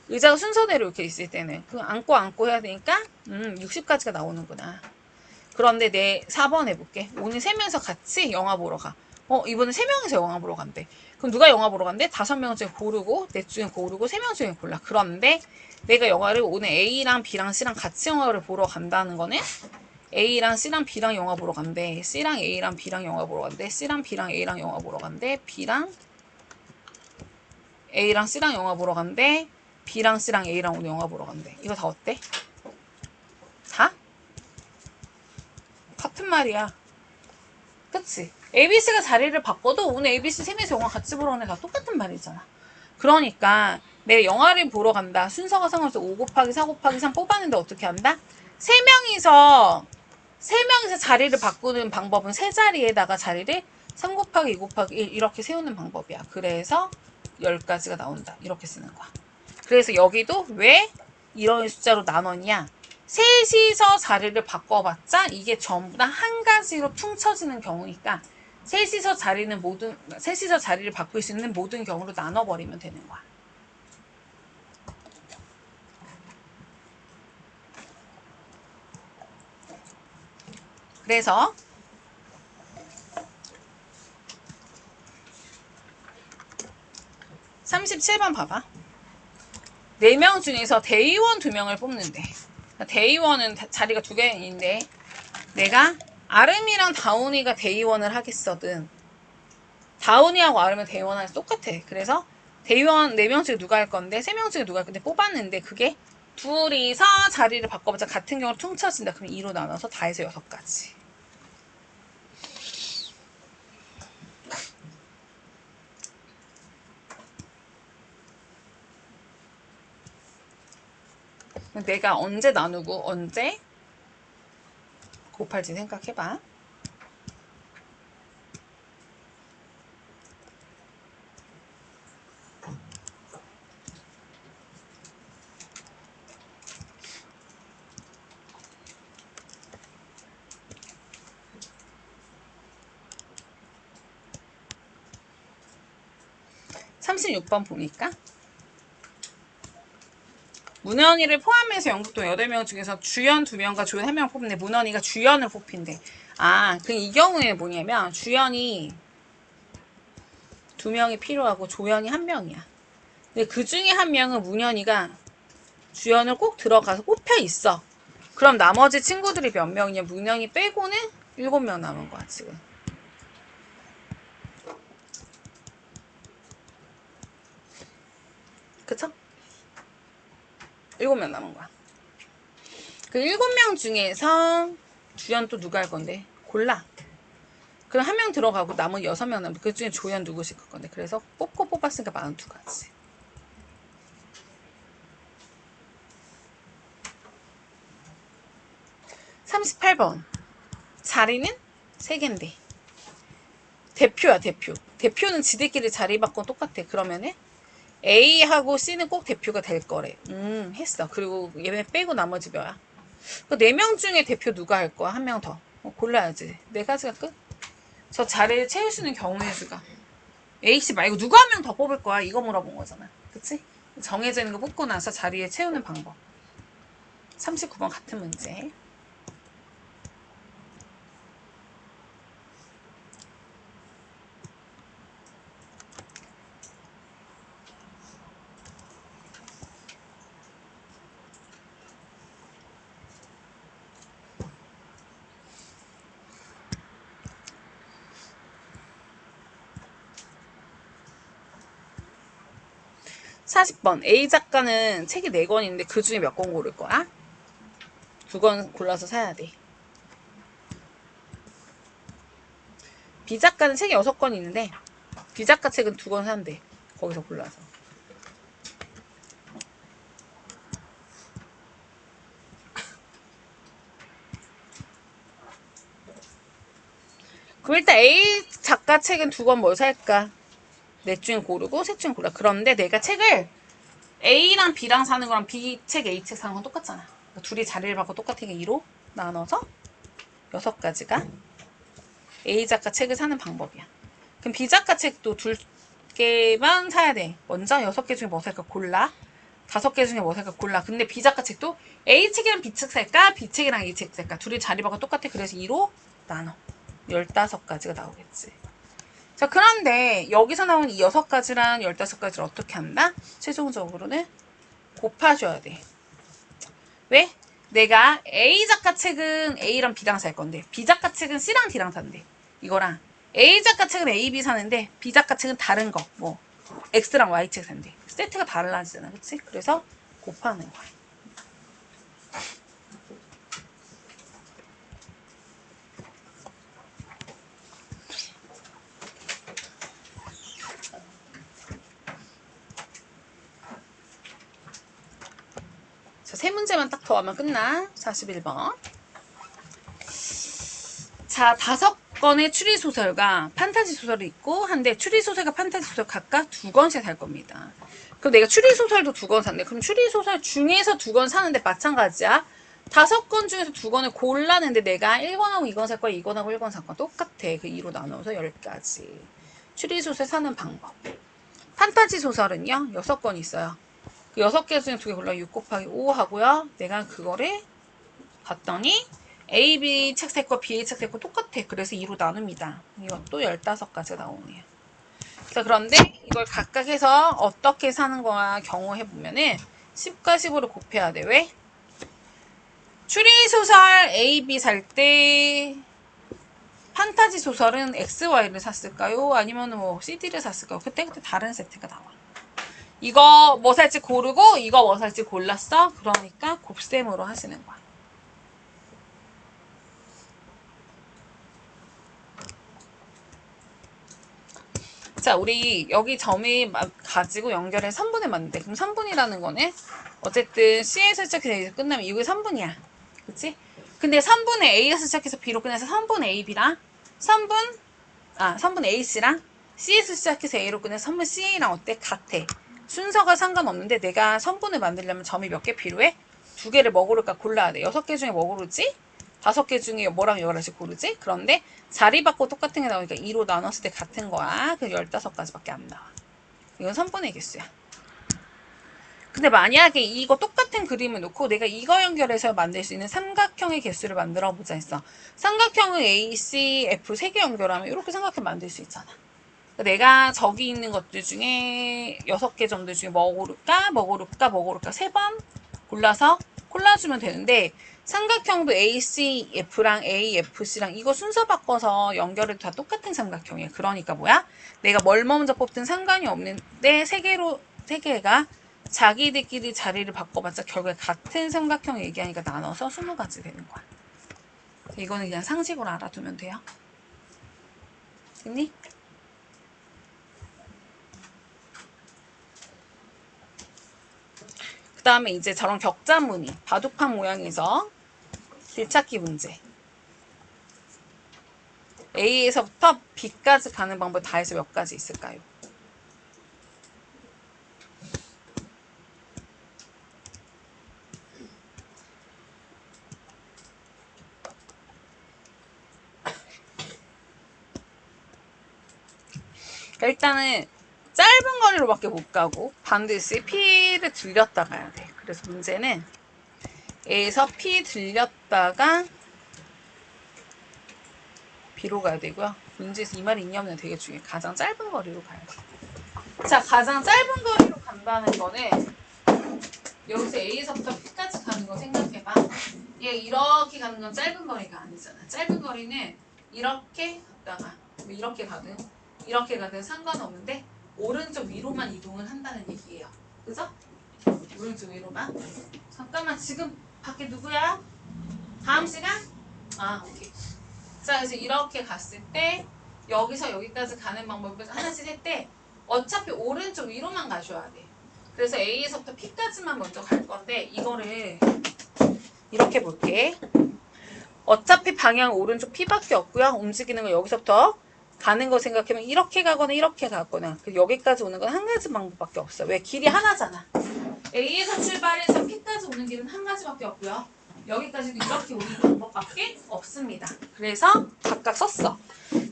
의자가 순서대로 이렇게 있을 때는 그 앉고 해야 되니까 60가지가 나오는구나. 그런데 내 4번 해볼게. 오늘 3명이서 같이 영화 보러 가. 이번에 3명이서 영화 보러 간대. 그럼 누가 영화 보러 간대? 5명 중에 고르고, 넷 중에 고르고, 3명 중에 골라. 그런데 내가 영화를 오늘 A랑 B랑 C랑 같이 영화를 보러 간다는 거는 A랑 C랑 B랑 영화 보러 간대. C랑 A랑 B랑 영화 보러 간대. C랑 B랑 A랑 영화 보러 간대. B랑 A랑 C랑 영화 보러 간대. B랑 C랑 A랑 오늘 영화 보러 간대. 이거 다 어때? 다? 같은 말이야. 그치? ABC가 자리를 바꿔도 오늘 ABC 3명이서 영화 같이 보러 가는 게 다 똑같은 말이잖아. 그러니까 내가 영화를 보러 간다. 순서가 상관없어. 5 곱하기 4 곱하기 3 뽑았는데 어떻게 한다? 3명이서 자리를 바꾸는 방법은 세 자리에다가 자리를 3 곱하기 2 곱하기 1 이렇게 세우는 방법이야. 그래서 10가지가 나온다. 이렇게 쓰는 거야. 그래서 여기도 왜 이런 숫자로 나눴냐? 셋이서 자리를 바꿔봤자 이게 전부 다 한 가지로 퉁쳐지는 경우니까 셋이서 자리를 바꿀 수 있는 모든 경우로 나눠버리면 되는 거야. 그래서 37번 봐봐. 4명 중에서 대의원 2명을 뽑는데 대의원은 자리가 2개 있는데 내가 아름이랑 다운이가 대의원을 하겠거든. 다운이하고 아름이 대의원 하면 똑같아. 그래서 대의원 4명 중에 누가 할 건데 3명 중에 누가 할 건데 뽑았는데 그게 둘이서 자리를 바꿔보자 같은 경우로 퉁쳐진다. 그럼 2로 나눠서 다 해서 6가지. 내가 언제 나누고 언제 곱할지 생각해봐. (36번) 보니까 문현이를 포함해서 영국동 8명 중에서 주연 2명과 조연 1명 뽑는데 문현이가 주연을 뽑힌대. 그럼 이 경우에는 뭐냐면 주연이 2명이 필요하고 조연이 1명이야. 근데 그 중에 1명은 문현이가 주연을 꼭 들어가서 꼽혀 있어. 그럼 나머지 친구들이 몇 명이냐? 문현이 빼고는 7명 남은 거야 지금. 그쵸? 7명 남은 거야. 그 7명 중에서 주연 또 누가 할 건데? 골라. 그럼 1명 들어가고 남은 6명 남은 그 중에 조연 누구씩 할 건데. 그래서 뽑고 뽑았으니까 42가지. 38번. 자리는 3개인데. 대표야, 대표. 대표는 지들끼리 자리 바꿔 똑같아. 그러면은 A하고 C는 꼭 대표가 될 거래. 했어. 그리고 얘네 빼고 나머지 몇야? 그 4명 중에 대표 누가 할 거야? 1명 더. 골라야지. 4가지가 끝. 저 자리를 채울 수 있는 경우의 수가. A씨 말고 누가 1명 더 뽑을 거야? 이거 물어본 거잖아. 그치? 정해져 있는 거 뽑고 나서 자리에 채우는 방법. 39번 같은 문제. 40번. A 작가는 책이 4권인데 그 중에 몇 권 고를 거야? 2권 골라서 사야 돼. B 작가는 책이 6권 있는데 B 작가 책은 2권 산대. 거기서 골라서. 그럼 일단 A 작가 책은 2권 뭘 살까? 넷 중에 고르고 셋 중에 골라. 그런데 내가 책을 A랑 B랑 사는 거랑 B 책, A 책 사는 건 똑같잖아. 그러니까 둘이 자리를 바꿔 똑같은 게 2로 나눠서 6가지가 A 작가 책을 사는 방법이야. 그럼 B 작가 책도 2개만 사야 돼. 먼저 6개 중에 뭐 살까 골라. 5개 중에 뭐 살까 골라. 근데 B 작가 책도 A 책이랑 B 책 살까? B 책이랑 A 책 살까? 둘이 자리 바꿔 똑같아. 그래서 2로 나눠. 15가지가 나오겠지. 자, 그런데 여기서 나온 이 6가지랑 15가지를 어떻게 한다? 최종적으로는 곱하셔야 돼. 왜? 내가 A작가책은 A랑 B랑 살 건데 B작가책은 C랑 D랑 산대. 이거랑 A작가책은 A, B 사는데 B작가책은 다른 거, 뭐 X랑 Y책 산대. 세트가 달라지잖아, 그치? 그래서 곱하는 거야. 자, 세 문제만 딱 더 하면 끝나. 41번. 자, 5건의 추리소설과 판타지 소설이 있고 한데 추리소설과 판타지 소설 각각 2권씩 살 겁니다. 그럼 내가 추리소설도 2권 샀네. 그럼 추리소설 중에서 2권 사는데 마찬가지야. 5건 중에서 2권을 골랐는데 내가 1권하고 2권 살 거야, 2권하고 1권 살 거야. 똑같아. 그 2로 나눠서 10가지. 추리소설 사는 방법. 판타지 소설은요, 6권 있어요. 그 6개 중에 2개 골라 6 곱하기 5 하고요. 내가 그거를 봤더니 A, B 책 세 거, B 책 세 거 똑같아. 그래서 2로 나눕니다. 이것도 15가지 나오네요. 자, 그런데 이걸 각각 해서 어떻게 사는 거야 경우 해보면은 10과 10으로 곱해야 돼. 왜? 추리소설 A, B 살 때 판타지 소설은 X, Y를 샀을까요? 아니면 뭐 CD를 샀을까요? 그때그때 다른 세트가 나와. 이거 뭐 살지 고르고 이거 뭐 살지 골랐어? 그러니까 곱셈으로 하시는 거야. 자, 우리 여기 점이 가지고 연결해 3분을 만드는데 그럼 3분이라는 거는 어쨌든 C에서 시작해서 끝나면 이게 3분이야. 그치? 근데 3분의 A에서 시작해서 B로 끝내서 3분의 AB랑 3분 AC랑 C에서 시작해서 A로 끝내서 3분 CA랑 어때? 같아. 순서가 상관없는데 내가 선분을 만들려면 점이 몇 개 필요해? 2개를 뭐 고를까 골라야 돼. 6개 중에 뭐 고르지? 5개 중에 뭐랑 이거라씩 고르지? 그런데 자리 바꿔 똑같은 게 나오니까 2로 나눴을 때 같은 거야. 그래서 15가지밖에 안 나와. 이건 선분의 개수야. 근데 만약에 이거 똑같은 그림을 놓고 내가 이거 연결해서 만들 수 있는 삼각형의 개수를 만들어 보자 했어. 삼각형을 A, C, F 3개 연결하면 이렇게 삼각형 만들 수 있잖아. 내가 저기 있는 것들 중에 6개 점들 중에 뭐 고를까? 3번 골라서 골라주면 되는데 삼각형도 ACF랑 AFC랑 이거 순서 바꿔서 연결해도 다 똑같은 삼각형이에요. 그러니까 뭐야? 내가 뭘 먼저 뽑든 상관이 없는데 3개가 자기들끼리 자리를 바꿔봤자 결국에 같은 삼각형 얘기하니까 나눠서 20가지 되는 거야. 이거는 그냥 상식으로 알아두면 돼요. 됐니? 그 다음에 이제 저런 격자무늬, 바둑판 모양에서 길찾기 문제. A에서부터 B까지 가는 방법 다 해서 몇 가지 있을까요? 일단은 짧은 거리로밖에 못 가고 반드시 P를 들렸다 가야 돼. 그래서 문제는 A에서 P 들렸다가 B로 가야 되고요. 문제에서 이 말이 있냐면 되게 중요해. 가장 짧은 거리로 가야 돼. 자, 가장 짧은 거리로 간다는 거는 여기서 A에서부터 P까지 가는 거 생각해봐. 얘 이렇게 가는 건 짧은 거리가 아니잖아. 짧은 거리는 이렇게 갔다가 이렇게 가든 상관없는데 오른쪽 위로만 이동을 한다는 얘기예요. 그죠? 오른쪽 위로만. 잠깐만, 지금 밖에 누구야? 다음 시간? 오케이. 자, 그래서 이렇게 갔을 때 여기서 여기까지 가는 방법을 하나씩 할 때 어차피 오른쪽 위로만 가셔야 돼. 그래서 A에서부터 P까지만 먼저 갈 건데 이거를 이렇게 볼게. 어차피 방향 오른쪽 P밖에 없고요. 움직이는 거 여기서부터 가는 거 생각하면 이렇게 가거나 이렇게 가거나 여기까지 오는 건 한 가지 방법밖에 없어. 왜? 길이 하나잖아. A에서 출발해서 P까지 오는 길은 한 가지밖에 없고요. 여기까지도 이렇게 오는 방법밖에 없습니다. 그래서 각각 썼어.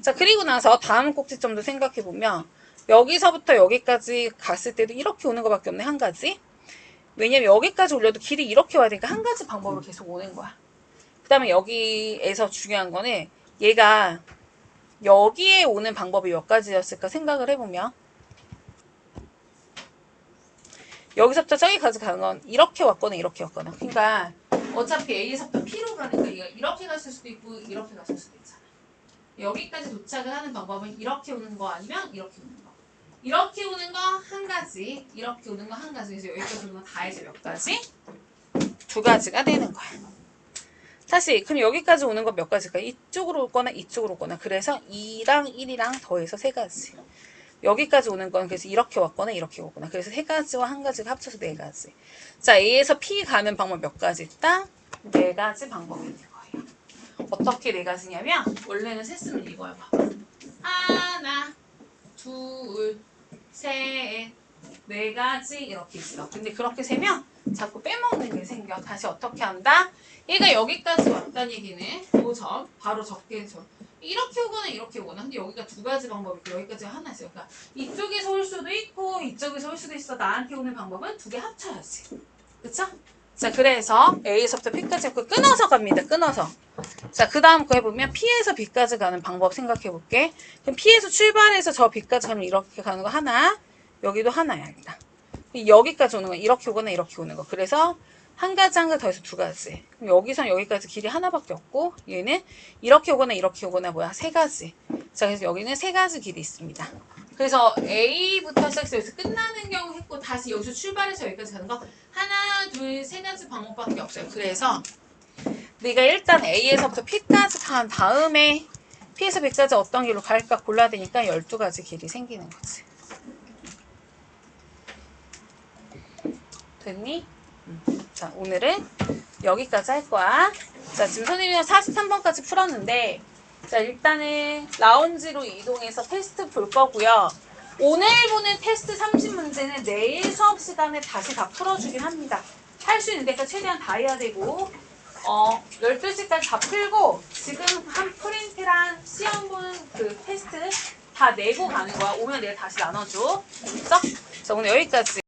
자, 그리고 나서 다음 꼭지점도 생각해보면 여기서부터 여기까지 갔을 때도 이렇게 오는 것밖에 없네. 한 가지. 왜냐면 여기까지 올려도 길이 이렇게 와야 되니까 한 가지 방법으로 계속 오는 거야. 그 다음에 여기에서 중요한 거는 얘가 여기에 오는 방법이 몇 가지였을까 생각을 해보면 여기서부터 저기까지 가는 건 이렇게 왔거나 이렇게 왔거나 그러니까 어차피 A에서부터 P로 가니까 이렇게 갔을 수도 있고 이렇게 갔을 수도 있잖아. 여기까지 도착을 하는 방법은 이렇게 오는 거 아니면 이렇게 오는 거. 이렇게 오는 거 한 가지, 이렇게 오는 거 한 가지. 그래서 여기까지 오는 거 다 해서 몇 가지? 두 가지가 되는 거야. 다시 그럼 여기까지 오는 건 몇 가지일까? 이쪽으로 오거나 이쪽으로 오거나. 그래서 2랑 1이랑 더해서 세 가지. 여기까지 오는 건 그래서 이렇게 왔거나 이렇게 오거나. 그래서 세 가지와 한 가지가 합쳐서 네 가지. 자, A에서 P 가는 방법 몇 가지 있다? 네 가지 방법이 있는 거예요. 어떻게 네 가지냐면 원래는 셌으면 이거야. 봐봐. 하나, 둘, 셋, 네 가지 이렇게 있어. 근데 그렇게 세면 자꾸 빼먹는 게 생겨. 다시 어떻게 한다? 얘가 여기까지 왔다는 얘기는 요 점 바로 적게 해서 이렇게 오거나 이렇게 오거나. 근데 여기가 두 가지 방법이 있고 여기까지가 하나 있어요. 그러니까 이쪽에서 올 수도 있고 이쪽에서 올 수도 있어. 나한테 오는 방법은 두 개 합쳐야지. 그쵸? 자, 그래서 A에서부터 P까지 끊어서 갑니다. 끊어서. 자, 그 다음 거 해보면 P에서 B까지 가는 방법 생각해 볼게. 그럼 P에서 출발해서 저 B까지 가면 이렇게 가는 거 하나, 여기도 하나야, 일단. 여기까지 오는 거, 이렇게 오거나 이렇게 오는 거. 그래서 한 가지 한 가지 더해서 두 가지. 그럼 여기선 여기까지 길이 하나밖에 없고, 얘는 이렇게 오거나 뭐야? 세 가지. 자, 그래서 여기는 세 가지 길이 있습니다. 그래서 A부터 시작해서 여기서 끝나는 경우 했고, 다시 여기서 출발해서 여기까지 가는 거 하나, 둘, 세 가지 방법밖에 없어요. 그래서 네가 일단 A에서부터 P까지 간 다음에 P에서 B까지 어떤 길로 갈까 골라야 되니까 12가지 길이 생기는 거지. 됐니? 자, 오늘은 여기까지 할 거야. 자, 지금 선생님이 43번까지 풀었는데 자, 일단은 라운지로 이동해서 테스트 볼 거고요. 오늘 보는 테스트 30문제는 내일 수업 시간에 다시 다 풀어주긴 합니다. 할 수 있는 데까지 최대한 다 해야 되고 12시까지 다 풀고 지금 한 프린트랑 시험 보는 그 테스트 다 내고 가는 거야. 오면 내일 다시 나눠줘. 알겠어? 자, 오늘 여기까지.